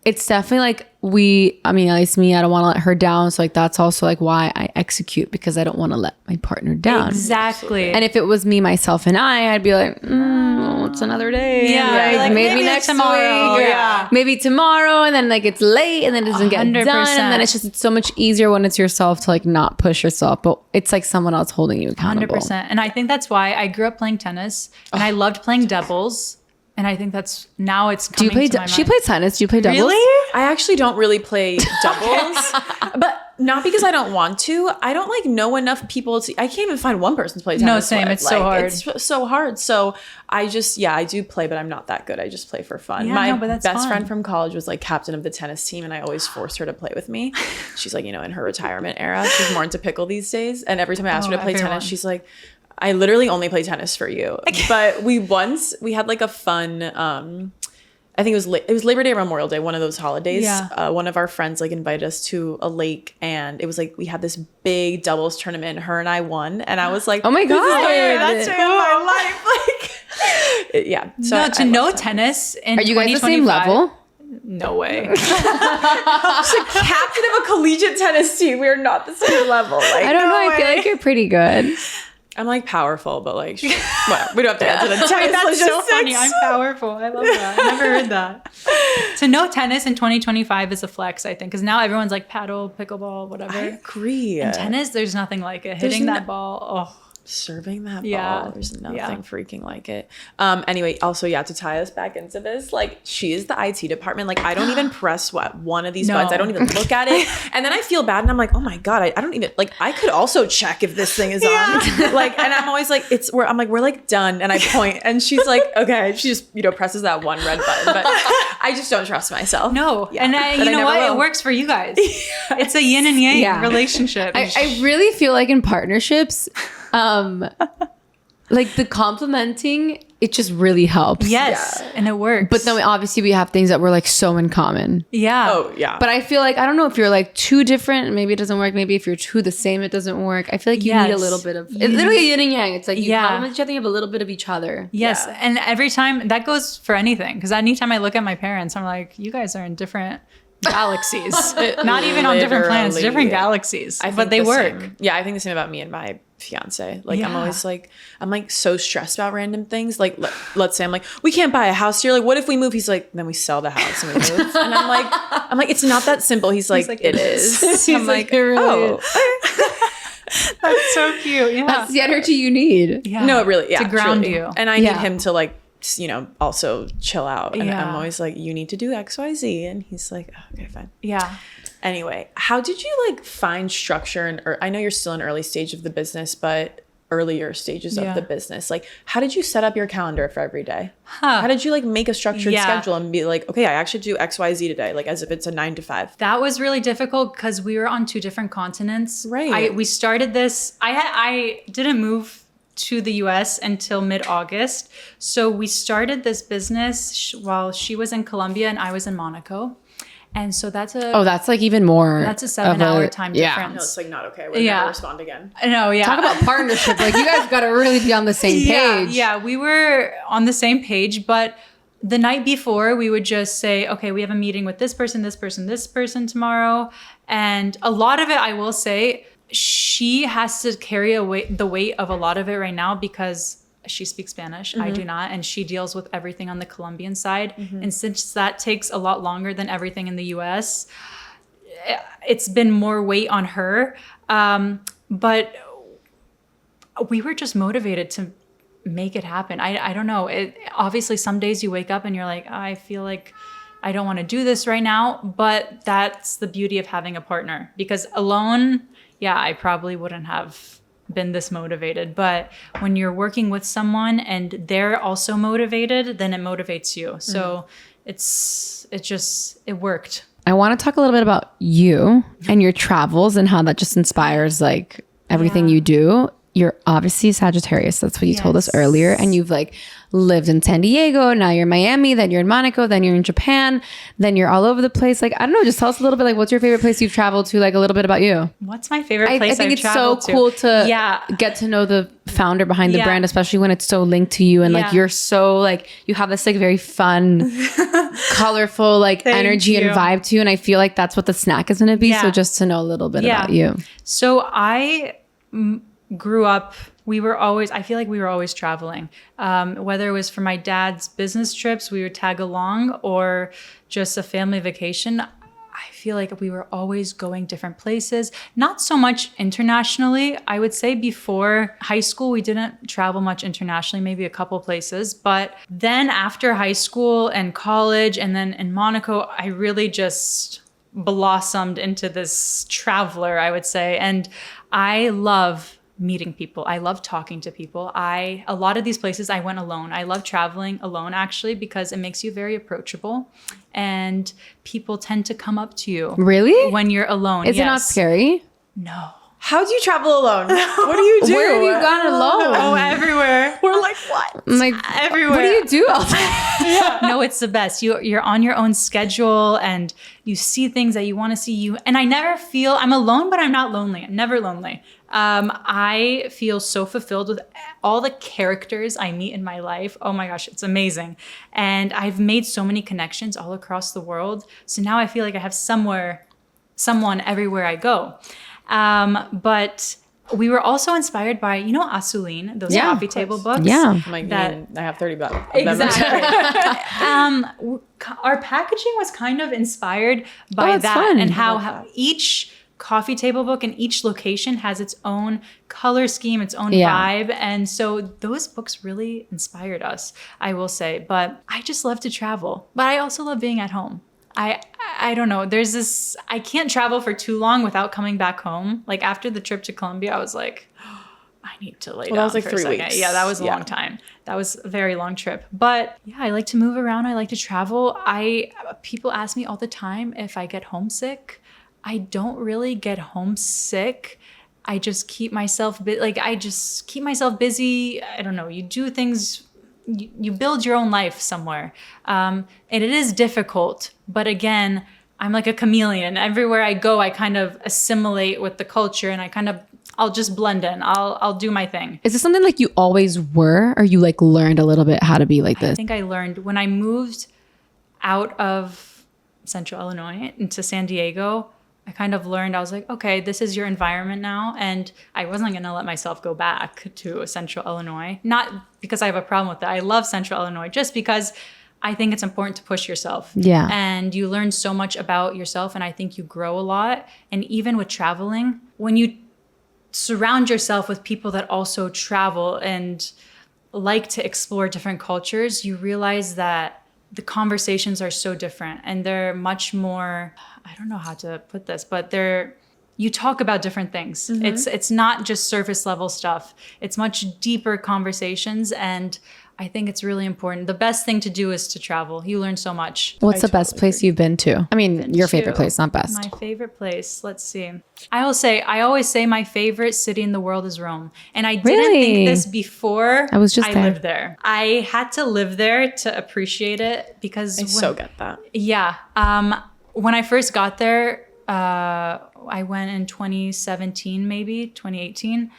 S3: It's definitely like I mean, at least me, I don't want to let her down. So like that's also like why I execute, because I don't want to let my partner down.
S2: Exactly.
S3: And if it was me, myself, and I'd be like, it's another day.
S2: Yeah.
S3: Like maybe next
S2: tomorrow.
S3: week.
S2: Yeah.
S3: Maybe tomorrow, and then like it's late, and then it doesn't get
S2: 100%.
S3: done. And then it's so much easier when it's yourself to like not push yourself, but it's like someone else holding you accountable.
S2: 100%. And I think that's why I grew up playing tennis, and I loved playing doubles. And I think that's now it's coming to my mind.
S3: She plays tennis. Do you play doubles?
S2: Really?
S1: I actually don't really play doubles, but not because I don't want to. I don't like know enough people to. I can't even find one person to play tennis.
S2: No, same.
S1: With.
S2: It's so hard.
S1: It's so hard. So I just, I do play, but I'm not that good. I just play for fun.
S2: Yeah,
S1: my
S2: no, but that's
S1: best
S2: fun.
S1: friend from college was like captain of the tennis team, and I always forced her to play with me. She's like, in her retirement era, she's more into pickle these days. And every time I ask her to play tennis, she's like, I literally only play tennis for you. But we had like a fun, I think it was Labor Day or Memorial Day, one of those holidays.
S2: Yeah.
S1: One of our friends like invited us to a lake, and it was like we had this big doubles tournament. Her and I won, and I was like,
S3: oh my God,
S1: that's my life. Like, yeah. So
S2: no, to know tennis in 2025.
S3: Are you guys the same level?
S2: No way.
S1: I was like captain of a collegiate tennis team. We are not the same level. Like,
S3: I don't know. I feel like you're pretty good.
S1: I'm like powerful, but like, well, we don't have to answer the tennis.
S2: That's so funny. I'm powerful. I love that. I never heard that. To know tennis in 2025 is a flex, I think, because now everyone's like paddle, pickleball, whatever.
S1: I agree.
S2: In tennis, there's nothing like it. Hitting that ball,
S1: serving that
S2: Yeah.
S1: ball, there's nothing freaking like it. Anyway, also to tie us back into this, like, she is the IT department. Like, I don't even press one of these buttons. I don't even look at it, and then I feel bad, and I'm like, oh my God, I don't even, like, I could also check if this thing is on. Like, and I'm always like, we're like done, and I point, and she's like, okay, she just presses that one red button, but I just don't trust myself.
S2: No. Yeah. And you know what? Will. It works for you guys. It's a yin and yang relationship.
S3: I really feel like in partnerships, like the complimenting, it just really helps.
S2: Yes. Yeah. And it works.
S3: But then obviously we have things that we're like so in common.
S2: Yeah.
S1: Oh, yeah.
S3: But I feel like, I don't know if you're like too different, maybe it doesn't work. Maybe if you're too the same, it doesn't work. I feel like you need a little bit of, it's literally a yin and yang. It's like you compliment each other, you have a little bit of each other.
S2: Yes. Yeah. And every time, that goes for anything. Because anytime I look at my parents, I'm like, you guys are in different galaxies. Not even on different planets, different galaxies. But they work.
S1: Same. Yeah, I think the same about me and my fiance. Like, I'm always like, I'm like so stressed about random things. Like, let's say I'm like, we can't buy a house here. Like, what if we move? He's like, then we sell the house and we move. And I'm like, it's not that simple. He's like it is.
S2: I'm like, oh. That's so cute. Yeah.
S3: That's the energy you need.
S1: Yeah. No, it really,
S2: to ground
S1: truly.
S2: you.
S1: And I need him to like, also chill out. And I'm always like, you need to do XYZ. And he's like, oh, okay, fine.
S2: Yeah.
S1: Anyway, how did you like find structure or I know you're still in early stage of the business, but earlier stages
S2: Yeah.
S1: of the business. Like, how did you set up your calendar for every day? How did you like make a structured schedule and be like, okay, I actually do XYZ today, like as if it's a 9 to 5?
S2: That was really difficult because we were on 2 different continents.
S1: Right.
S2: We started this. I didn't move to the US until mid-August. So we started this business while she was in Colombia and I was in Monaco. And so that's
S3: that's like even more.
S2: That's a 7-hour time
S1: No,
S2: difference.
S1: it's like not okay. We'll never respond again.
S2: No, yeah.
S3: Talk about partnership. Like, you guys got to really be on the same page.
S2: Yeah, we were on the same page, but the night before we would just say, okay, we have a meeting with this person, this person, this person tomorrow. And a lot of it, I will say, she has to carry the weight of a lot of it right now because she speaks Spanish. I do not. And she deals with everything on the Colombian side. And since that takes a lot longer than everything in the US, it's been more weight on her. But we were just motivated to make it happen. I don't know. Obviously, some days you wake up and you're like, I feel like I don't want to do this right now. But that's the beauty of having a partner. Because alone, I probably wouldn't have been this motivated. But when you're working with someone and they're also motivated, then it motivates you. So it worked.
S3: I want to talk a little bit about you and your travels and how that just inspires like everything you do. You're obviously Sagittarius. That's what you told us earlier. And you've like lived in San Diego. Now you're in Miami. Then you're in Monaco. Then you're in Japan. Then you're all over the place. Like, I don't know. Just tell us a little bit. Like, what's your favorite place you've traveled to? Like a little bit about you.
S2: What's my favorite place
S3: I think
S2: I've
S3: it's so cool to get to know the founder behind the brand, especially when it's so linked to you. And like, you're so like, you have this like very fun, colorful, like energy and vibe to you. And I feel like that's what the snack is going to be. So just to know a little bit about you.
S2: So I grew up, I feel like we were always traveling. Whether it was for my dad's business trips, we would tag along, or just a family vacation. I feel like we were always going different places, not so much internationally. I would say before high school, we didn't travel much internationally, maybe a couple places. But then after high school and college, and then in Monaco, I really just blossomed into this traveler, I would say. And I love meeting people. I love talking to people. A lot of these places I went alone. I love traveling alone actually because it makes you very approachable and people tend to come up to you.
S3: Really?
S2: When you're alone.
S3: Is it not scary?
S2: No.
S1: How do you travel alone? What do you do?
S3: Where have you gone alone?
S2: Oh, everywhere.
S1: We're like, what?
S3: I'm like,
S2: everywhere.
S3: What do you do all day?
S2: No, it's the best. You're on your own schedule and you see things that you want to see. And I never feel I'm alone, but I'm not lonely. I'm never lonely. I feel so fulfilled with all the characters I meet in my life. Oh my gosh, it's amazing. And I've made so many connections all across the world. So now I feel like I have someone everywhere I go. But we were also inspired by, Azuline, those coffee table books.
S3: Yeah.
S1: Like, I have 30 bucks.
S2: Exactly. Our packaging was kind of inspired by that
S3: fun.
S2: and how each coffee table book in each location has its own color scheme, its own vibe. And so those books really inspired us, I will say. But I just love to travel. But I also love being at home. I don't know. There's this, I can't travel for too long without coming back home. Like after the trip to Colombia, I was like, I need to lay down.
S1: That was like
S2: for
S1: 3
S2: a second.
S1: weeks.
S2: Yeah, that was a long time. That was a very long trip. But yeah, I like to move around. I like to travel. People ask me all the time if I get homesick. I don't really get homesick. I just keep myself busy. I don't know. You do things. You build your own life somewhere. And it is difficult. But again, I'm like a chameleon. Everywhere I go, I kind of assimilate with the culture and I'll just blend in. I'll do my thing.
S3: Is this something like you always were, or you like learned a little bit how to be like this?
S2: I think I learned when I moved out of Central Illinois into San Diego. I kind of learned, I was like, okay, this is your environment now. And I wasn't going to let myself go back to Central Illinois. Not because I have a problem with that. I love Central Illinois just because I think it's important to push yourself.
S3: Yeah.
S2: And you learn so much about yourself. And I think you grow a lot. And even with traveling, when you surround yourself with people that also travel and like to explore different cultures, you realize that the conversations are so different and they're much more, I don't know how to put this, but they're you talk about different things. It's not just surface level stuff. It's much deeper conversations, and I think it's really important. The best thing to do is to travel. You learn so much.
S3: What's the best place you've been to? I mean, your favorite place, not best.
S2: My favorite place. Let's see. I always say my favorite city in the world is Rome. And I didn't think this before
S3: I was just there.
S2: lived there. I had to live there to appreciate it because
S1: I so get that.
S2: Yeah. When I first got there, I went in 2017, maybe 2018.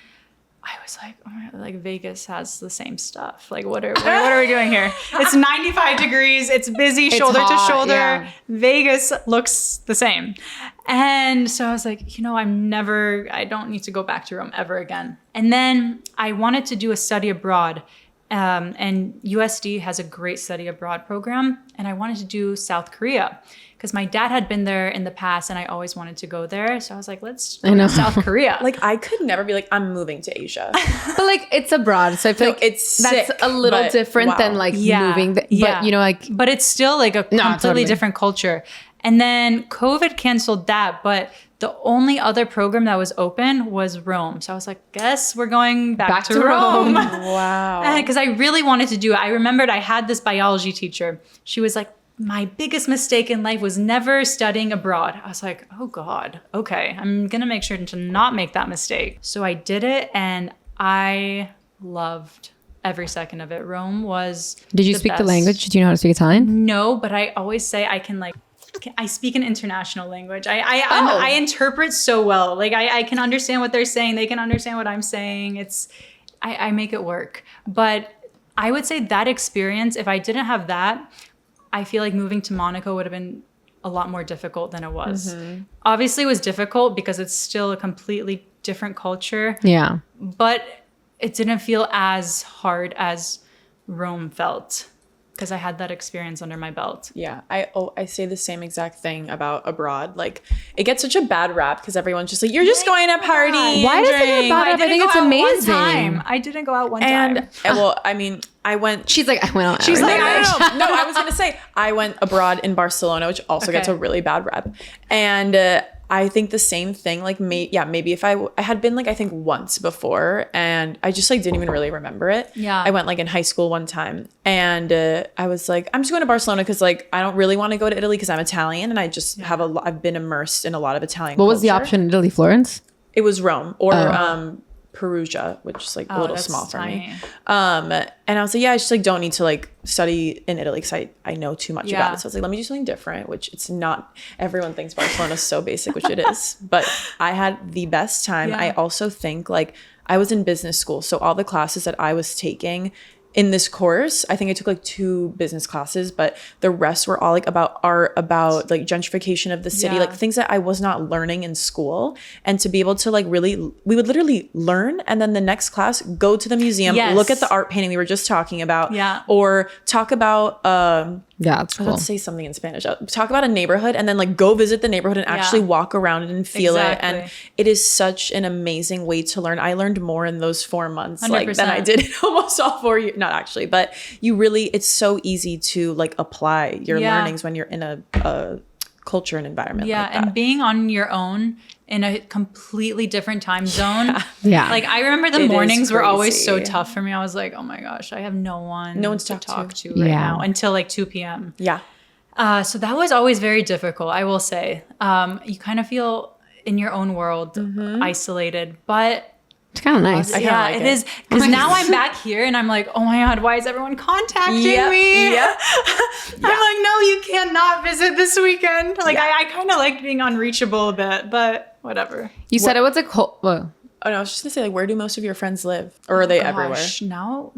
S2: I was like, oh my God, like Vegas has the same stuff. Like, what are we doing here? It's 95 degrees. It's busy, shoulder to shoulder. Yeah. Vegas looks the same. And so I was like, I don't need to go back to Rome ever again. And then I wanted to do a study abroad. And USD has a great study abroad program. And I wanted to do South Korea because my dad had been there in the past and I always wanted to go there. So I was like, let's go to South Korea.
S1: Like, I could never be like, I'm moving to Asia.
S3: But like, it's abroad. So I feel like
S1: it's
S3: that's
S1: sick,
S3: a little different than like moving. But
S2: but it's still like a completely different culture. And then COVID canceled that, but the only other program that was open was Rome. So I was like, guess we're going back to Rome.
S1: Wow.
S2: Because I really wanted to do it. I remembered I had this biology teacher. She was like, my biggest mistake in life was never studying abroad. I was like, oh God, okay. I'm going to make sure to not make that mistake. So I did it and I loved every second of it. Rome was
S3: Did you speak the language? Do you know how to speak Italian?
S2: No, but I always say I speak an international language. I interpret so well. Like I can understand what they're saying. They can understand what I'm saying. I make it work. But I would say that experience, if I didn't have that, I feel like moving to Monaco would have been a lot more difficult than it was. Obviously it was difficult because it's still a completely different culture.
S3: Yeah.
S2: But it didn't feel as hard as Rome felt, because I had that experience under my belt.
S1: Yeah, I say the same exact thing about abroad. Like, it gets such a bad rap because everyone's just like, you're just going to party.
S3: Why does it get a bad rap? I think it's amazing.
S2: I didn't go out one time.
S1: Well, I mean, I went.
S3: She's like, I went out.
S1: She's like, I don't know. No, I was gonna say I went abroad in Barcelona, which also gets a really bad rap, and. I think the same thing, like, maybe if I had been, like, I think once before, and I just, like, didn't even really remember it.
S2: Yeah.
S1: I went, like, in high school one time, and I was like, I'm just going to Barcelona because, like, I don't really want to go to Italy because I'm Italian, and I just I've been immersed in a lot of Italian culture.
S3: Was the option in Italy? Florence?
S1: It was Rome or Perugia, which is, like, a little small for me. And I was like, I just, like, don't need to, like, study in Italy because I know too much about it. So I was like, let me do something different, which it's not. Everyone thinks Barcelona is so basic, which it is. But I had the best time. I also think, like, I was in business school. So all the classes that I was taking in this course, I think I took like 2 business classes, but the rest were all like about art, about like gentrification of the city, like things that I was not learning in school. And to be able to like really, we would literally learn and then the next class, go to the museum, look at the art painting we were just talking about, or talk about,
S3: that's cool.
S1: Let's say something in Spanish. Talk about a neighborhood and then like go visit the neighborhood and actually walk around it and feel it. And it is such an amazing way to learn. I learned more in those 4 months like than I did in almost all 4 years. Not actually, but you really, it's so easy to like apply your learnings when you're in a culture and environment like that.
S2: And being on your own in a completely different time zone. Like I remember the mornings were always so tough for me. I was like, oh my gosh, I have no one to talk to right now until like 2 p.m. So that was always very difficult, I will say. You kind of feel in your own world, isolated, but
S3: it's kind of nice.
S2: It is. Because now I'm back here and I'm like, oh my God, why is everyone contacting me? I'm like, no, you cannot visit this weekend. Like, I kind of like being unreachable a bit, but whatever.
S3: You said it was a cold.
S1: Oh, no, I was just going to say, like, where do most of your friends live? Or are they everywhere?
S2: Now,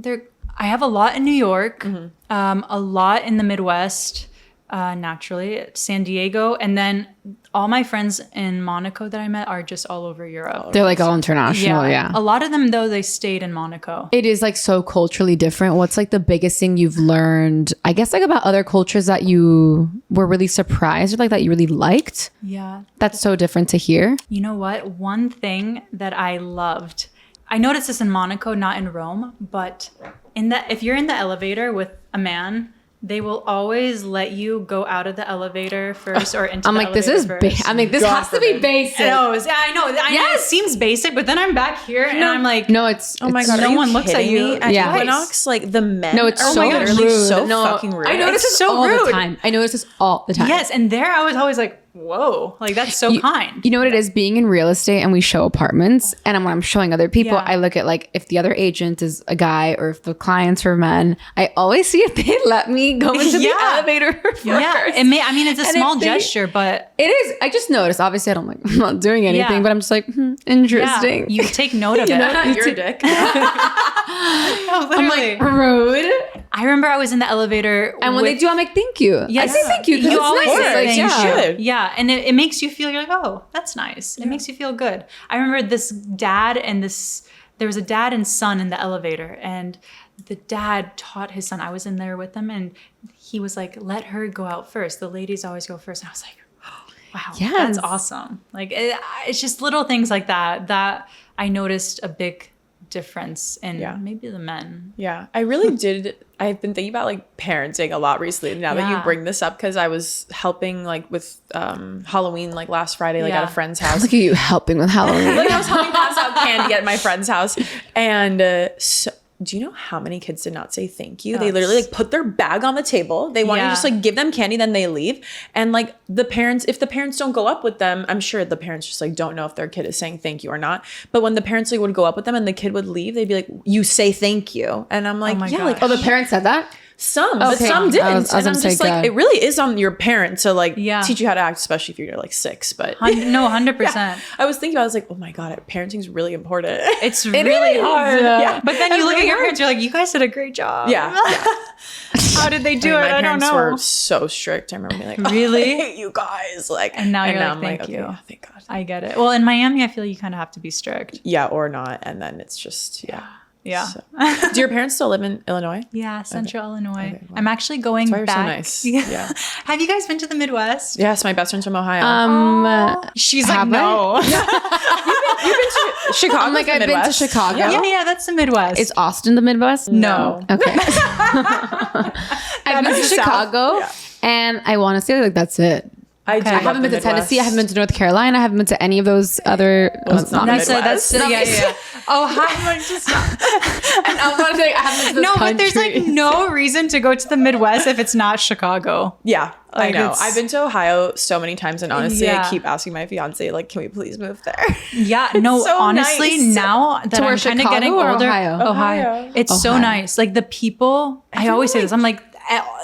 S2: I have a lot in New York, a lot in the Midwest, naturally, San Diego, and then all my friends in Monaco that I met are just all over Europe.
S3: They're like all international,
S2: A lot of them, though, they stayed in Monaco.
S3: It is like so culturally different. What's like the biggest thing you've learned, I guess, like about other cultures that you were really surprised or like that you really liked?
S2: Yeah.
S3: That's so different to hear.
S2: You know what? One thing that I loved, I noticed this in Monaco, not in Rome, but if you're in the elevator with a man, They will always let you go out of the elevator first or into
S3: I'm
S2: the
S3: like, this
S2: elevator
S3: is
S2: first.
S3: I'm like, this has to be basic.
S2: I know it seems basic, but then I'm back here and I'm like,
S3: No, it's
S1: Oh my
S3: it's-
S1: god,
S2: no
S1: are you
S2: one looks at
S1: kidding
S2: you
S1: me? At
S3: Yeah.
S1: Equinox, like the men
S3: No, it's
S1: are
S3: so
S1: literally
S3: rude.
S1: so
S3: No,
S1: fucking rude.
S3: I notice
S2: It's
S3: this
S2: so
S3: all
S2: rude.
S3: the time. I notice this all the time.
S2: yes. And there I was always like, whoa, like that's so kind.
S3: You know what it is? Being in real estate and we show apartments, and when I'm showing other people,
S2: Yeah.
S3: I look at like if the other agent is a guy or if the clients are men. I always see if they let me go into the
S2: Yeah.
S3: elevator first.
S2: Yeah, it's a
S3: And
S2: small
S3: if they-
S2: gesture, but
S3: It is. I just noticed. Obviously, I'm not doing anything,
S2: Yeah.
S3: but I'm just like,
S2: yeah,
S3: interesting.
S2: you take note of it.
S1: You're a dick.
S2: No,
S3: I'm
S2: literally.
S3: like rude.
S2: I remember I was in the elevator,
S3: And when they do, I'm like, thank you.
S2: Yes.
S3: I say thank you. 'cause
S2: You
S3: it's
S2: always
S3: nice.
S2: say
S3: Like,
S2: thank
S3: yeah.
S1: you should.
S2: Yeah, and it makes you feel, you're like, oh, that's nice. It makes you feel good. I remember this dad and there was a dad and son in the elevator, and the dad taught his son. I was in there with him, and he was like, let her go out first. The ladies always go first. And I was like, oh, wow,
S3: Yes.
S2: that's awesome. Like, it's just little things like that I noticed a big difference in maybe the men.
S1: Yeah, I really did. I've been thinking about like parenting a lot recently now that you
S2: Yeah.
S1: bring this up, because I was helping like with Halloween like last Friday, like at a
S2: Yeah.
S1: friend's house.
S3: Look at you helping with Halloween.
S1: Like I was helping pass out candy at my friend's house, and so do you know how many kids did not say thank you? They literally like put their bag on the table. They want you to just like give them candy, then they leave. And like the parents, if the parents don't go up with them, I'm sure the parents just like don't know if their kid is saying thank you or not. But when the parents like would go up with them and the kid would leave, they'd be like, "You say thank you," and I'm like,
S2: my
S1: "Yeah,
S2: gosh.
S1: like
S3: Oh, the parents said that?
S1: some, but
S3: Okay.
S1: some didn't."
S3: I was
S1: and I'm
S3: gonna
S1: just
S3: say,
S1: like,
S3: God.
S1: it really is on your parent to like
S2: Yeah.
S1: teach you how to act, especially if you're like 6. But
S2: No, 100%.
S1: I was thinking, I was like, oh my god, parenting is really important.
S2: It's really
S3: is.
S2: hard.
S1: Yeah.
S2: But then you look at your
S1: hard.
S2: parents, you're like, you guys did a great job.
S1: Yeah.
S2: How did they do
S1: I mean,
S2: it?
S1: my
S2: I don't
S1: parents
S2: know.
S1: were so strict. I remember being like,
S2: Really?
S1: I hate you guys. Like,
S2: And now you're like,
S1: I'm
S2: thank
S1: okay,
S2: you.
S1: yeah, thank God.
S2: I get it. Well, in Miami, I feel you kind of have to be strict.
S1: Yeah, or not. And then it's just, yeah.
S2: Yeah.
S1: So- do your parents still live in Illinois?
S2: Yeah, Central Illinois.
S1: Okay, wow.
S2: I'm actually going
S1: That's why you're so
S2: back.
S1: nice. Yeah.
S2: Have you guys been to the Midwest?
S1: Yes, my best friend's from Ohio.
S2: She's
S3: have
S2: like, no.
S1: You've been to Chicago?
S3: I'm like, I've been to Chicago.
S2: yeah, that's the Midwest.
S3: Is Austin the Midwest?
S1: No.
S3: Okay. I've been to
S1: is the South.
S3: Chicago,
S1: Yeah.
S3: and I want to say like that's it.
S1: I, do
S3: I
S1: love
S3: haven't
S1: the
S3: been to Tennessee. I
S1: Midwest.
S3: haven't been to North Carolina. I haven't been to any of those other.
S1: that's not
S2: that's
S1: Midwest.
S2: yeah. Oh, hi.
S3: And I'm not saying I haven't been to
S2: No,
S3: those
S2: but there's like
S3: countries.
S2: no reason to go to the Midwest if it's not Chicago.
S1: Yeah, I
S2: Like,
S1: know.
S2: it's-
S1: I've been to Ohio so many times, and honestly,
S2: Yeah.
S1: I keep asking my fiance, like, can we please move there?
S2: Yeah, no,
S1: so
S2: honestly,
S1: nice.
S2: now that
S3: To where,
S2: I'm kind of
S3: Chicago
S2: getting
S3: or
S2: older,
S3: Ohio?
S1: Ohio.
S2: It's so
S3: Ohio.
S2: nice. Like the people, I always say
S1: like-
S2: this. I'm like,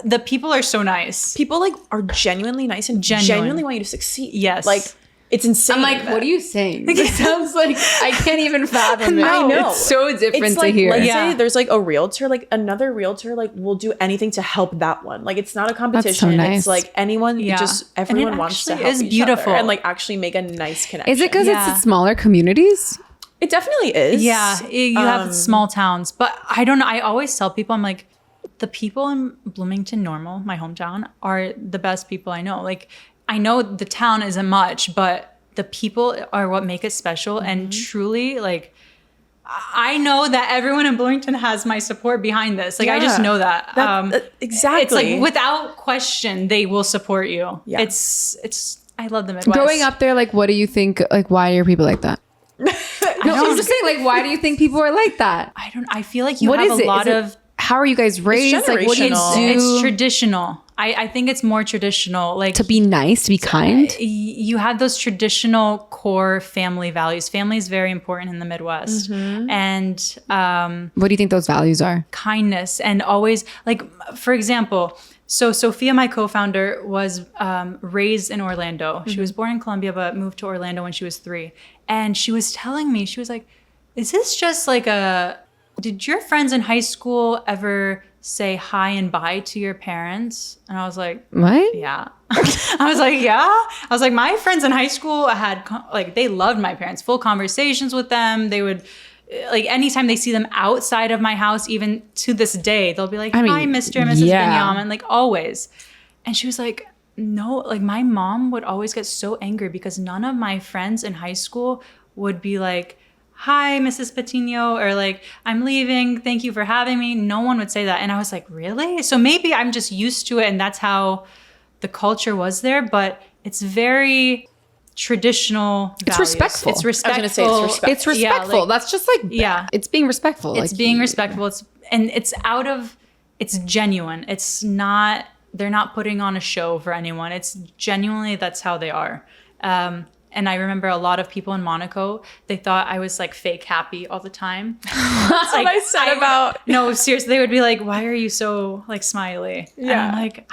S2: the people are so nice.
S1: People like are genuinely nice and
S2: Genuine.
S1: genuinely want you to succeed.
S2: Yes.
S1: like it's insane.
S3: I'm like, what are you saying? It sounds like I can't even fathom it.
S1: I know.
S3: It's so different
S1: It's
S3: to
S1: like,
S3: hear.
S1: let's
S2: Yeah.
S1: say there's like a realtor, like another realtor, like will do anything to help that one. Like it's not a competition.
S3: nice.
S1: It's like anyone,
S2: Yeah.
S1: it just
S2: And it
S1: everyone wants to
S2: actually
S1: help
S2: is
S1: each
S2: beautiful.
S1: other and like actually make a nice connection.
S3: Is it because
S2: Yeah.
S3: it's smaller communities?
S1: It definitely is.
S2: Yeah, you have small towns, but I don't know. I always tell people, I'm like, the people in Bloomington Normal, my hometown, are the best people I know. Like, I know the town isn't much, but the people are what make it special. And truly, like, I know that everyone in Bloomington has my support behind this. Like, I just
S1: Yeah.
S2: know that.
S1: Exactly.
S2: It's like without question, they will support you.
S1: Yeah.
S2: It's. I love the Midwest.
S3: Growing up there, like, what do you think? Like, why are people like that? No, I'm just saying, like, why do you think people are like that?
S2: I feel like you
S3: What
S2: have
S3: is
S2: a
S3: it?
S2: lot
S3: Is it-
S2: of.
S3: How are you guys raised? Like, what do you
S1: generational.
S3: do
S2: It's traditional. I think it's more traditional. Like
S3: to be nice, to be kind?
S2: you have those traditional core family values. Family is very important in the Midwest, and
S3: What do you think those values are?
S2: kindness, and always like, for example. So Sophia, my co-founder, was raised in Orlando. She was born in Colombia, but moved to Orlando when she was 3. And she was telling me, she was like, "Is this just like a? Did your friends in high school ever say hi and bye to your parents?" And I was like,
S3: What?
S2: yeah. I was like, yeah. I was like, my friends in high school had like, they loved my parents, full conversations with them. They would like, anytime they see them outside of my house, even to this day, they'll be like,
S3: I mean,
S2: hi, Mr. and Mrs.
S3: yeah.
S2: Benyamin, like always. And she was like, no, like my mom would always get so angry because none of my friends in high school would be like, hi, Mrs. Patino, or like, I'm leaving, thank you for having me. No one would say that. And I was like, really? So maybe I'm just used to it and that's how the culture was there, but it's very traditional
S3: It's
S2: values.
S3: respectful.
S2: It's respectful.
S1: I was gonna say it's respectful.
S3: It's respectful.
S2: Yeah, like,
S3: That's just like,
S2: yeah.
S3: it's being respectful.
S2: It's
S3: like,
S2: being respectful. It's genuine. It's not, they're not putting on a show for anyone. It's genuinely, that's how they are. And I remember a lot of people in Monaco, they thought I was like fake happy all the time.
S1: That's what I said about.
S2: No, seriously, they would be like, why are you so like smiley? And
S1: Yeah.
S2: I'm like,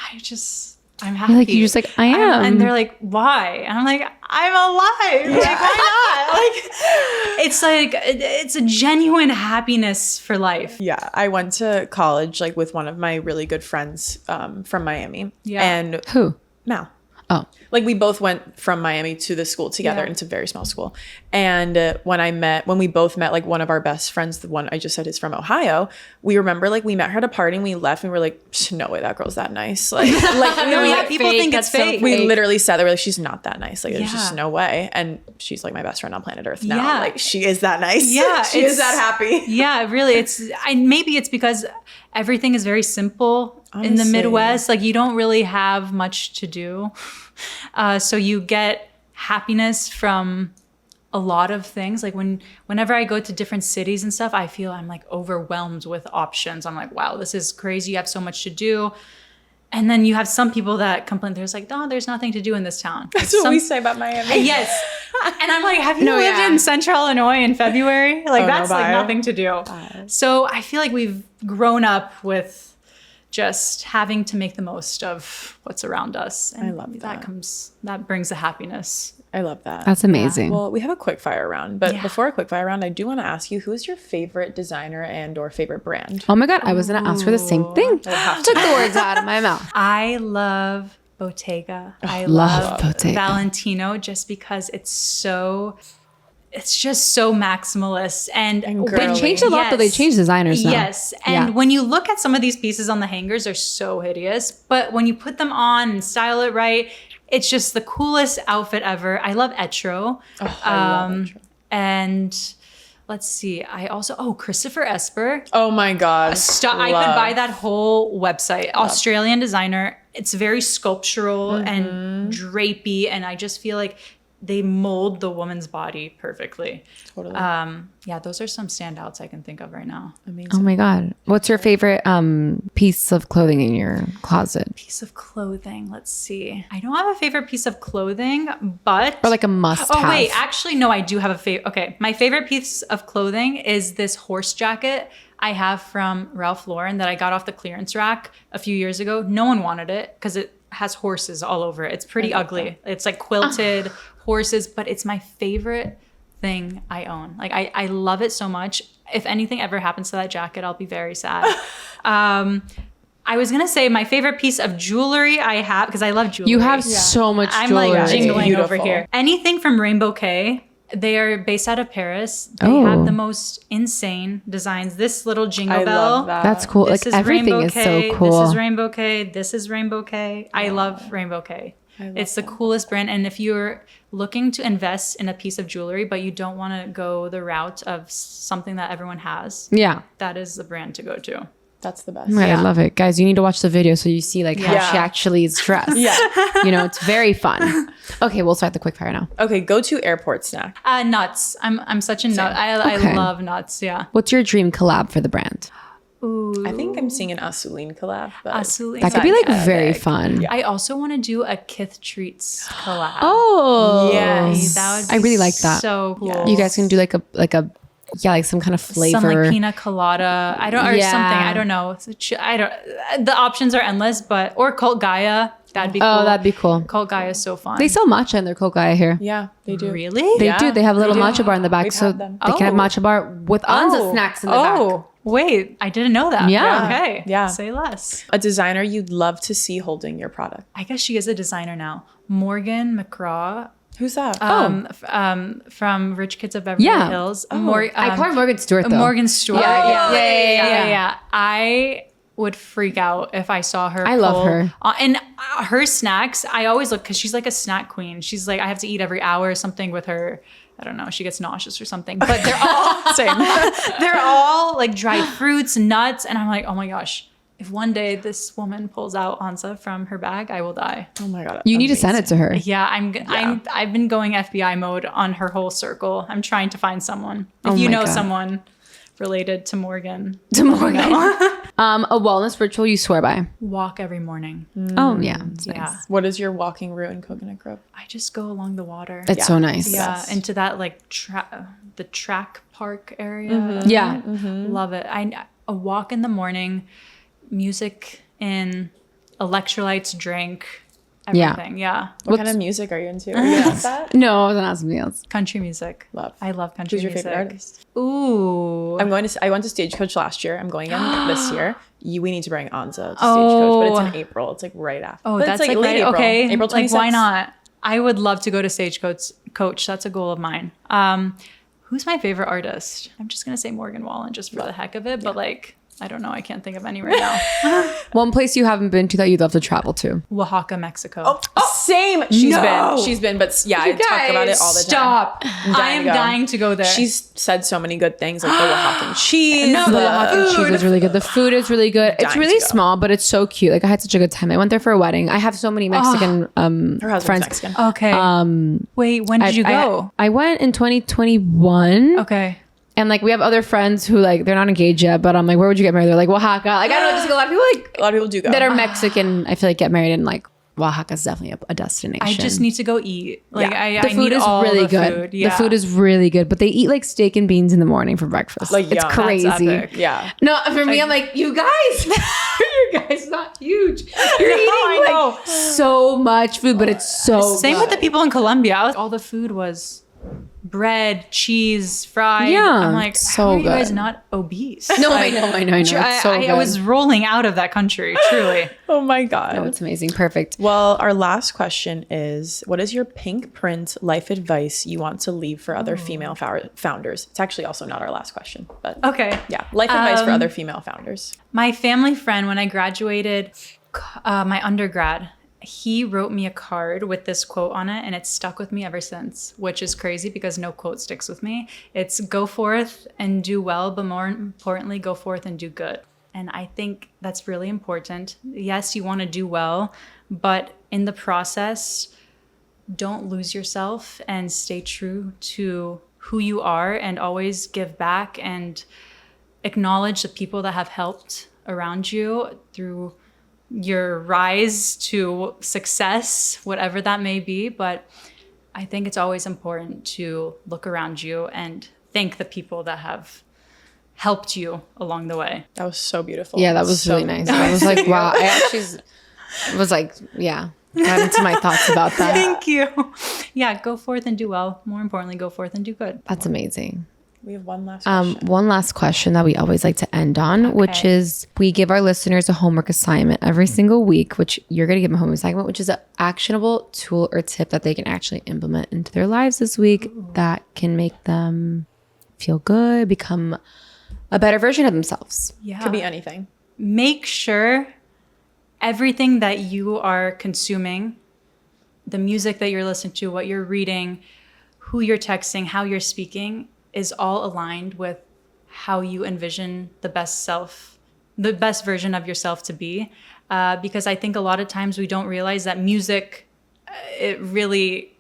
S2: I'm happy.
S3: Like, you're just like, I am.
S2: And they're like, why? And I'm like, I'm alive. Like, why not? Like, it's a genuine happiness for life.
S1: Yeah, I went to college like with one of my really good friends from Miami.
S2: Yeah.
S1: And
S3: Who?
S1: Mal.
S3: Oh.
S1: Like we both went from Miami to the school together.
S2: Yeah.
S1: And it's a very small school. And when we both met, like one of our best friends, the one I just said is from Ohio, we remember like we met her at a party and we left and we were like, no way that girl's that nice. Like
S2: No, yeah, people
S3: fake.
S2: think it's
S3: That's so
S2: fake.
S1: we literally said that we're like, she's not that nice. Like there's
S2: Yeah.
S1: just no way. And she's like my best friend on planet Earth now.
S2: Yeah.
S1: Like she is that nice.
S2: Yeah,
S1: she is
S2: it's-
S1: that happy.
S2: Yeah, really. Maybe it's because everything is very simple in the
S1: Honestly.
S2: Midwest. Like you don't really have much to do. So you get happiness from a lot of things. Like whenever I go to different cities and stuff, I feel I'm like overwhelmed with options. I'm like, wow, this is crazy. You have so much to do. And then you have some people that complain. There's like, oh, there's nothing to do in this town.
S1: That's what we say about Miami.
S2: Yes. And I'm like, have you
S3: No,
S2: lived
S3: yeah.
S2: in Central Illinois in February? Like
S1: Oh, no,
S2: that's like
S1: bye.
S2: nothing to do.
S1: Bye.
S2: So I feel like we've grown up with just having to make the most of what's around us. And
S1: I love that.
S2: That brings the happiness.
S1: I love that.
S3: That's amazing.
S1: Well, we have a quick fire round, but
S2: Yeah.
S1: before a quick fire round, I do want to ask you, who's your favorite designer and or favorite brand?
S3: Oh my God, I was going to ask her the same thing.
S1: have
S3: Took the words out of my mouth.
S2: I love Bottega. I
S3: love Bottega.
S2: Valentino just because it's just so maximalist and
S1: girly.
S3: They changed a lot, though. They changed designers now.
S2: Yes. And
S3: Yeah.
S2: when you look at some of these pieces on the hangers, they're so hideous. But when you put them on and style it right, it's just the coolest outfit ever. I love Etro.
S1: Oh, I love Etro.
S2: And let's see. Christopher Esper.
S1: Oh my God.
S2: I could buy that whole website. Australian designer. It's very sculptural and drapey. And I just feel like they mold the woman's body perfectly.
S1: Totally.
S2: Yeah, those are some standouts I can think of right now.
S1: Amazing.
S3: Oh my God. What's your favorite piece of clothing in your closet?
S2: Piece of clothing. Let's see. I don't have a favorite piece of clothing, but
S3: Or like a must have?
S2: oh wait, actually no, I do have a favorite. Okay, my favorite piece of clothing is this horse jacket I have from Ralph Lauren that I got off the clearance rack a few years ago. No one wanted it because it has horses all over it. It's pretty ugly. It's like quilted horses, but it's my favorite thing I own. Like I love it so much. If anything ever happens to that jacket, I'll be very sad. I was gonna say my favorite piece of jewelry I have, because I love jewelry.
S3: You have so much
S2: I'm
S3: jewelry.
S2: like jingling
S1: Beautiful.
S2: over here. Anything from Rainbow K. They are based out of Paris. They
S3: Oh.
S2: have the most insane designs. This little jingle
S1: I
S2: bell.
S1: love that.
S3: That's cool.
S2: This
S3: Like
S2: is
S3: everything
S2: Rainbow
S3: is
S2: K.
S3: so cool.
S2: This is Rainbow K. This is Rainbow K. I love Rainbow K. It's the coolest brand. And if you're looking to invest in a piece of jewelry, but you don't want to go the route of something that everyone has,
S3: Yeah.
S2: that is the brand to go to.
S1: That's the best.
S3: Oh my God,
S2: Yeah.
S3: I love it. Guys, you need to watch the video so you see like how
S1: Yeah.
S3: she actually is dressed.
S1: Yeah.
S3: You know, it's very fun. Okay, we'll start the quick fire now.
S1: Okay, go to airport snack.
S2: Nuts. I'm such a nut. I
S3: Okay.
S2: love nuts. Yeah.
S3: What's your dream collab for the brand?
S2: Ooh.
S1: I think I'm seeing an Asuline collab. But
S2: Asuline.
S3: That could be like
S1: Yeah,
S3: very
S1: big.
S3: fun.
S2: I also want to do a Kith Treats collab.
S3: Oh,
S1: Yes.
S2: That would be
S3: I really like that.
S2: So cool.
S3: You guys can do like some kind of flavor.
S2: Some like pina colada. I don't or
S3: Yeah.
S2: something. I don't know. I don't. The options are endless, or Cult Gaia. That'd be cool.
S3: Oh, that'd be cool.
S2: Cult Gaia is so fun.
S3: They sell matcha in their Coke Guy here.
S1: Yeah, they do.
S2: Really?
S3: They
S1: Yeah,
S3: do. They have a little
S1: they do.
S3: matcha bar in the back,
S1: We've
S3: so
S1: had them.
S3: they can have
S2: Oh.
S3: matcha bar with ANZZA snacks in the back.
S2: Oh, wait. I didn't know that.
S3: Yeah.
S2: Okay.
S1: Yeah.
S2: Say less.
S1: A designer you'd love to see holding your product.
S2: I guess she is a designer now. Morgan McCraw.
S1: Who's that?
S2: From Rich Kids of Beverly
S3: Yeah.
S2: Hills.
S3: I call her Morgan Stewart though.
S2: Morgan Stewart.
S3: Yeah.
S2: I would freak out if I saw her.
S3: I love her.
S2: And her snacks, I always look, because she's like a snack queen. She's like, I have to eat every hour or something with her. I don't know, she gets nauseous or something. But they're all
S1: Same.
S2: they're all like dried fruits, nuts, and I'm like, oh my gosh. If one day this woman pulls out ANZZA from her bag, I will die.
S1: Oh my God.
S3: You need to send it to her.
S2: Yeah, I've been going FBI mode on her whole circle. I'm trying to find someone. If
S3: Oh
S2: you
S3: my
S2: know
S3: God.
S2: someone related to Morgan,
S3: To Morgan. A wellness ritual you swear by.
S2: walk every morning.
S3: Oh yeah. It's
S2: Yeah.
S3: nice.
S1: What is your walking route in Coconut Grove?
S2: I just go along the water.
S3: It's so nice.
S2: Yeah,
S1: Yes.
S2: into that like the track park area.
S3: Yeah.
S2: Love it. A walk in the morning, music in, electrolytes, drink,
S3: Yeah.
S2: everything. Yeah.
S1: What kind of music are you into? Are you into that?
S3: No, I was gonna ask something else.
S2: Country music.
S1: Love.
S2: I love country
S1: Who's your
S2: music.
S1: favorite artist?
S2: Ooh.
S1: I went to Stagecoach last year. I'm going again this year. We need to bring ANZZA to Stagecoach, but it's in April. It's like right after.
S2: Oh,
S1: But
S2: that's
S1: it's
S2: like
S1: late
S2: right,
S1: April.
S2: okay.
S1: April 26th.
S2: Like, why not? I would love to go to Stagecoach. That's a goal of mine. Who's my favorite artist? I'm just gonna say Morgan Wallen just for the heck of it, but like I don't know. I can't think of any right now.
S3: One place you haven't been to that you'd love to travel to.
S2: Oaxaca, Mexico.
S1: Same. She's been, but yeah, I talk about it all the time.
S2: Stop! I am
S1: to go.
S2: dying to go there.
S1: She's said so many good things, like the Oaxacan cheese.
S2: No,
S3: The
S2: the
S3: Oaxacan cheese is really good. The food is really good. It's
S1: Dying
S3: really
S1: to go.
S3: small, but it's so cute. Like I had such a good time. I went there for a wedding. I have so many Mexican
S1: Her husband's
S3: friends.
S1: Mexican.
S2: Okay. Wait, when did you go?
S3: I went in 2021.
S2: Okay.
S3: And like we have other friends who like they're not engaged yet, but I'm like, where would you get married? They're like Oaxaca. Like I don't know, just like, a lot of people like
S1: A lot of people do go.
S3: that are Mexican. I feel like get married in like Oaxaca is definitely a destination.
S2: I just need to go eat. Like
S1: Yeah.
S3: the
S2: I
S3: food
S2: need
S3: is
S2: all
S3: really
S2: the
S3: good.
S2: Food. Yeah.
S3: The food is really good, but they eat like steak and beans in the morning for breakfast.
S1: Like,
S3: it's
S1: yum. That's
S3: crazy.
S2: epic.
S1: Yeah.
S3: No, for me, I'm like, you guys, you guys not huge. You're
S1: I
S3: eating
S1: know.
S3: like so much food, but it's so
S2: Same
S3: good.
S2: with the people in Colombia. All the food was bread, cheese, fried.
S3: Yeah,
S2: I'm like,
S3: so
S2: how are you guys
S3: good.
S2: not obese?
S3: No,
S2: Like,
S3: I know. It's so good.
S2: I was rolling out of that country, truly.
S1: Oh my God.
S3: Oh, it's amazing. Perfect.
S1: Well, our last question is, what is your pink print life advice you want to leave for other female founders? It's actually also not our last question, but
S2: Okay.
S1: yeah, life advice for other female founders.
S2: My family friend, when I graduated my undergrad, he wrote me a card with this quote on it, and it's stuck with me ever since, which is crazy because no quote sticks with me. It's go forth and do well, but more importantly, go forth and do good. And I think that's really important. Yes, you want to do well, but in the process, don't lose yourself and stay true to who you are and always give back and acknowledge the people that have helped around you through your rise to success, whatever that may be. But I think it's always important to look around you and thank the people that have helped you along the way.
S1: That was so beautiful.
S3: Yeah, that was
S1: So
S3: really nice. I was like, wow. I actually was like, yeah, got into my thoughts about that.
S2: Thank you. Yeah, go forth and do well. More importantly, go forth and do good.
S3: That's amazing.
S1: We have one last question.
S3: One last question that we always like to end on, which is we give our listeners a homework assignment every single week, which you're going to give them a homework assignment, which is an actionable tool or tip that they can actually implement into their lives this week that can make them feel good, become a better version of themselves.
S2: Yeah.
S1: Could be anything.
S2: Make sure everything that you are consuming, the music that you're listening to, what you're reading, who you're texting, how you're speaking, is all aligned with how you envision the best version of yourself to be. Because I think a lot of times we don't realize that music, it really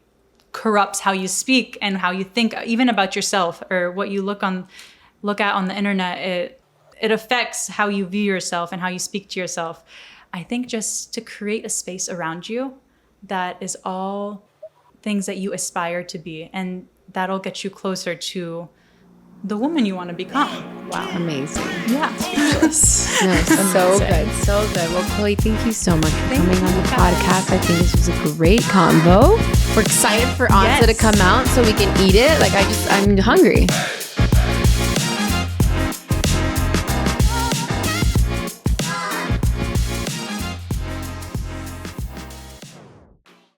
S2: corrupts how you speak and how you think, even about yourself or what you look at on the internet. It affects how you view yourself and how you speak to yourself. I think just to create a space around you that is all things that you aspire to be, and that'll get you closer to the woman you want to become.
S1: Wow.
S3: Amazing.
S2: Yeah.
S3: No, so good. So good. Well, Chloe, thank you so much for coming on the podcast. I think this was a great convo. We're excited for ANZZA to come out so we can eat it. Like I'm hungry.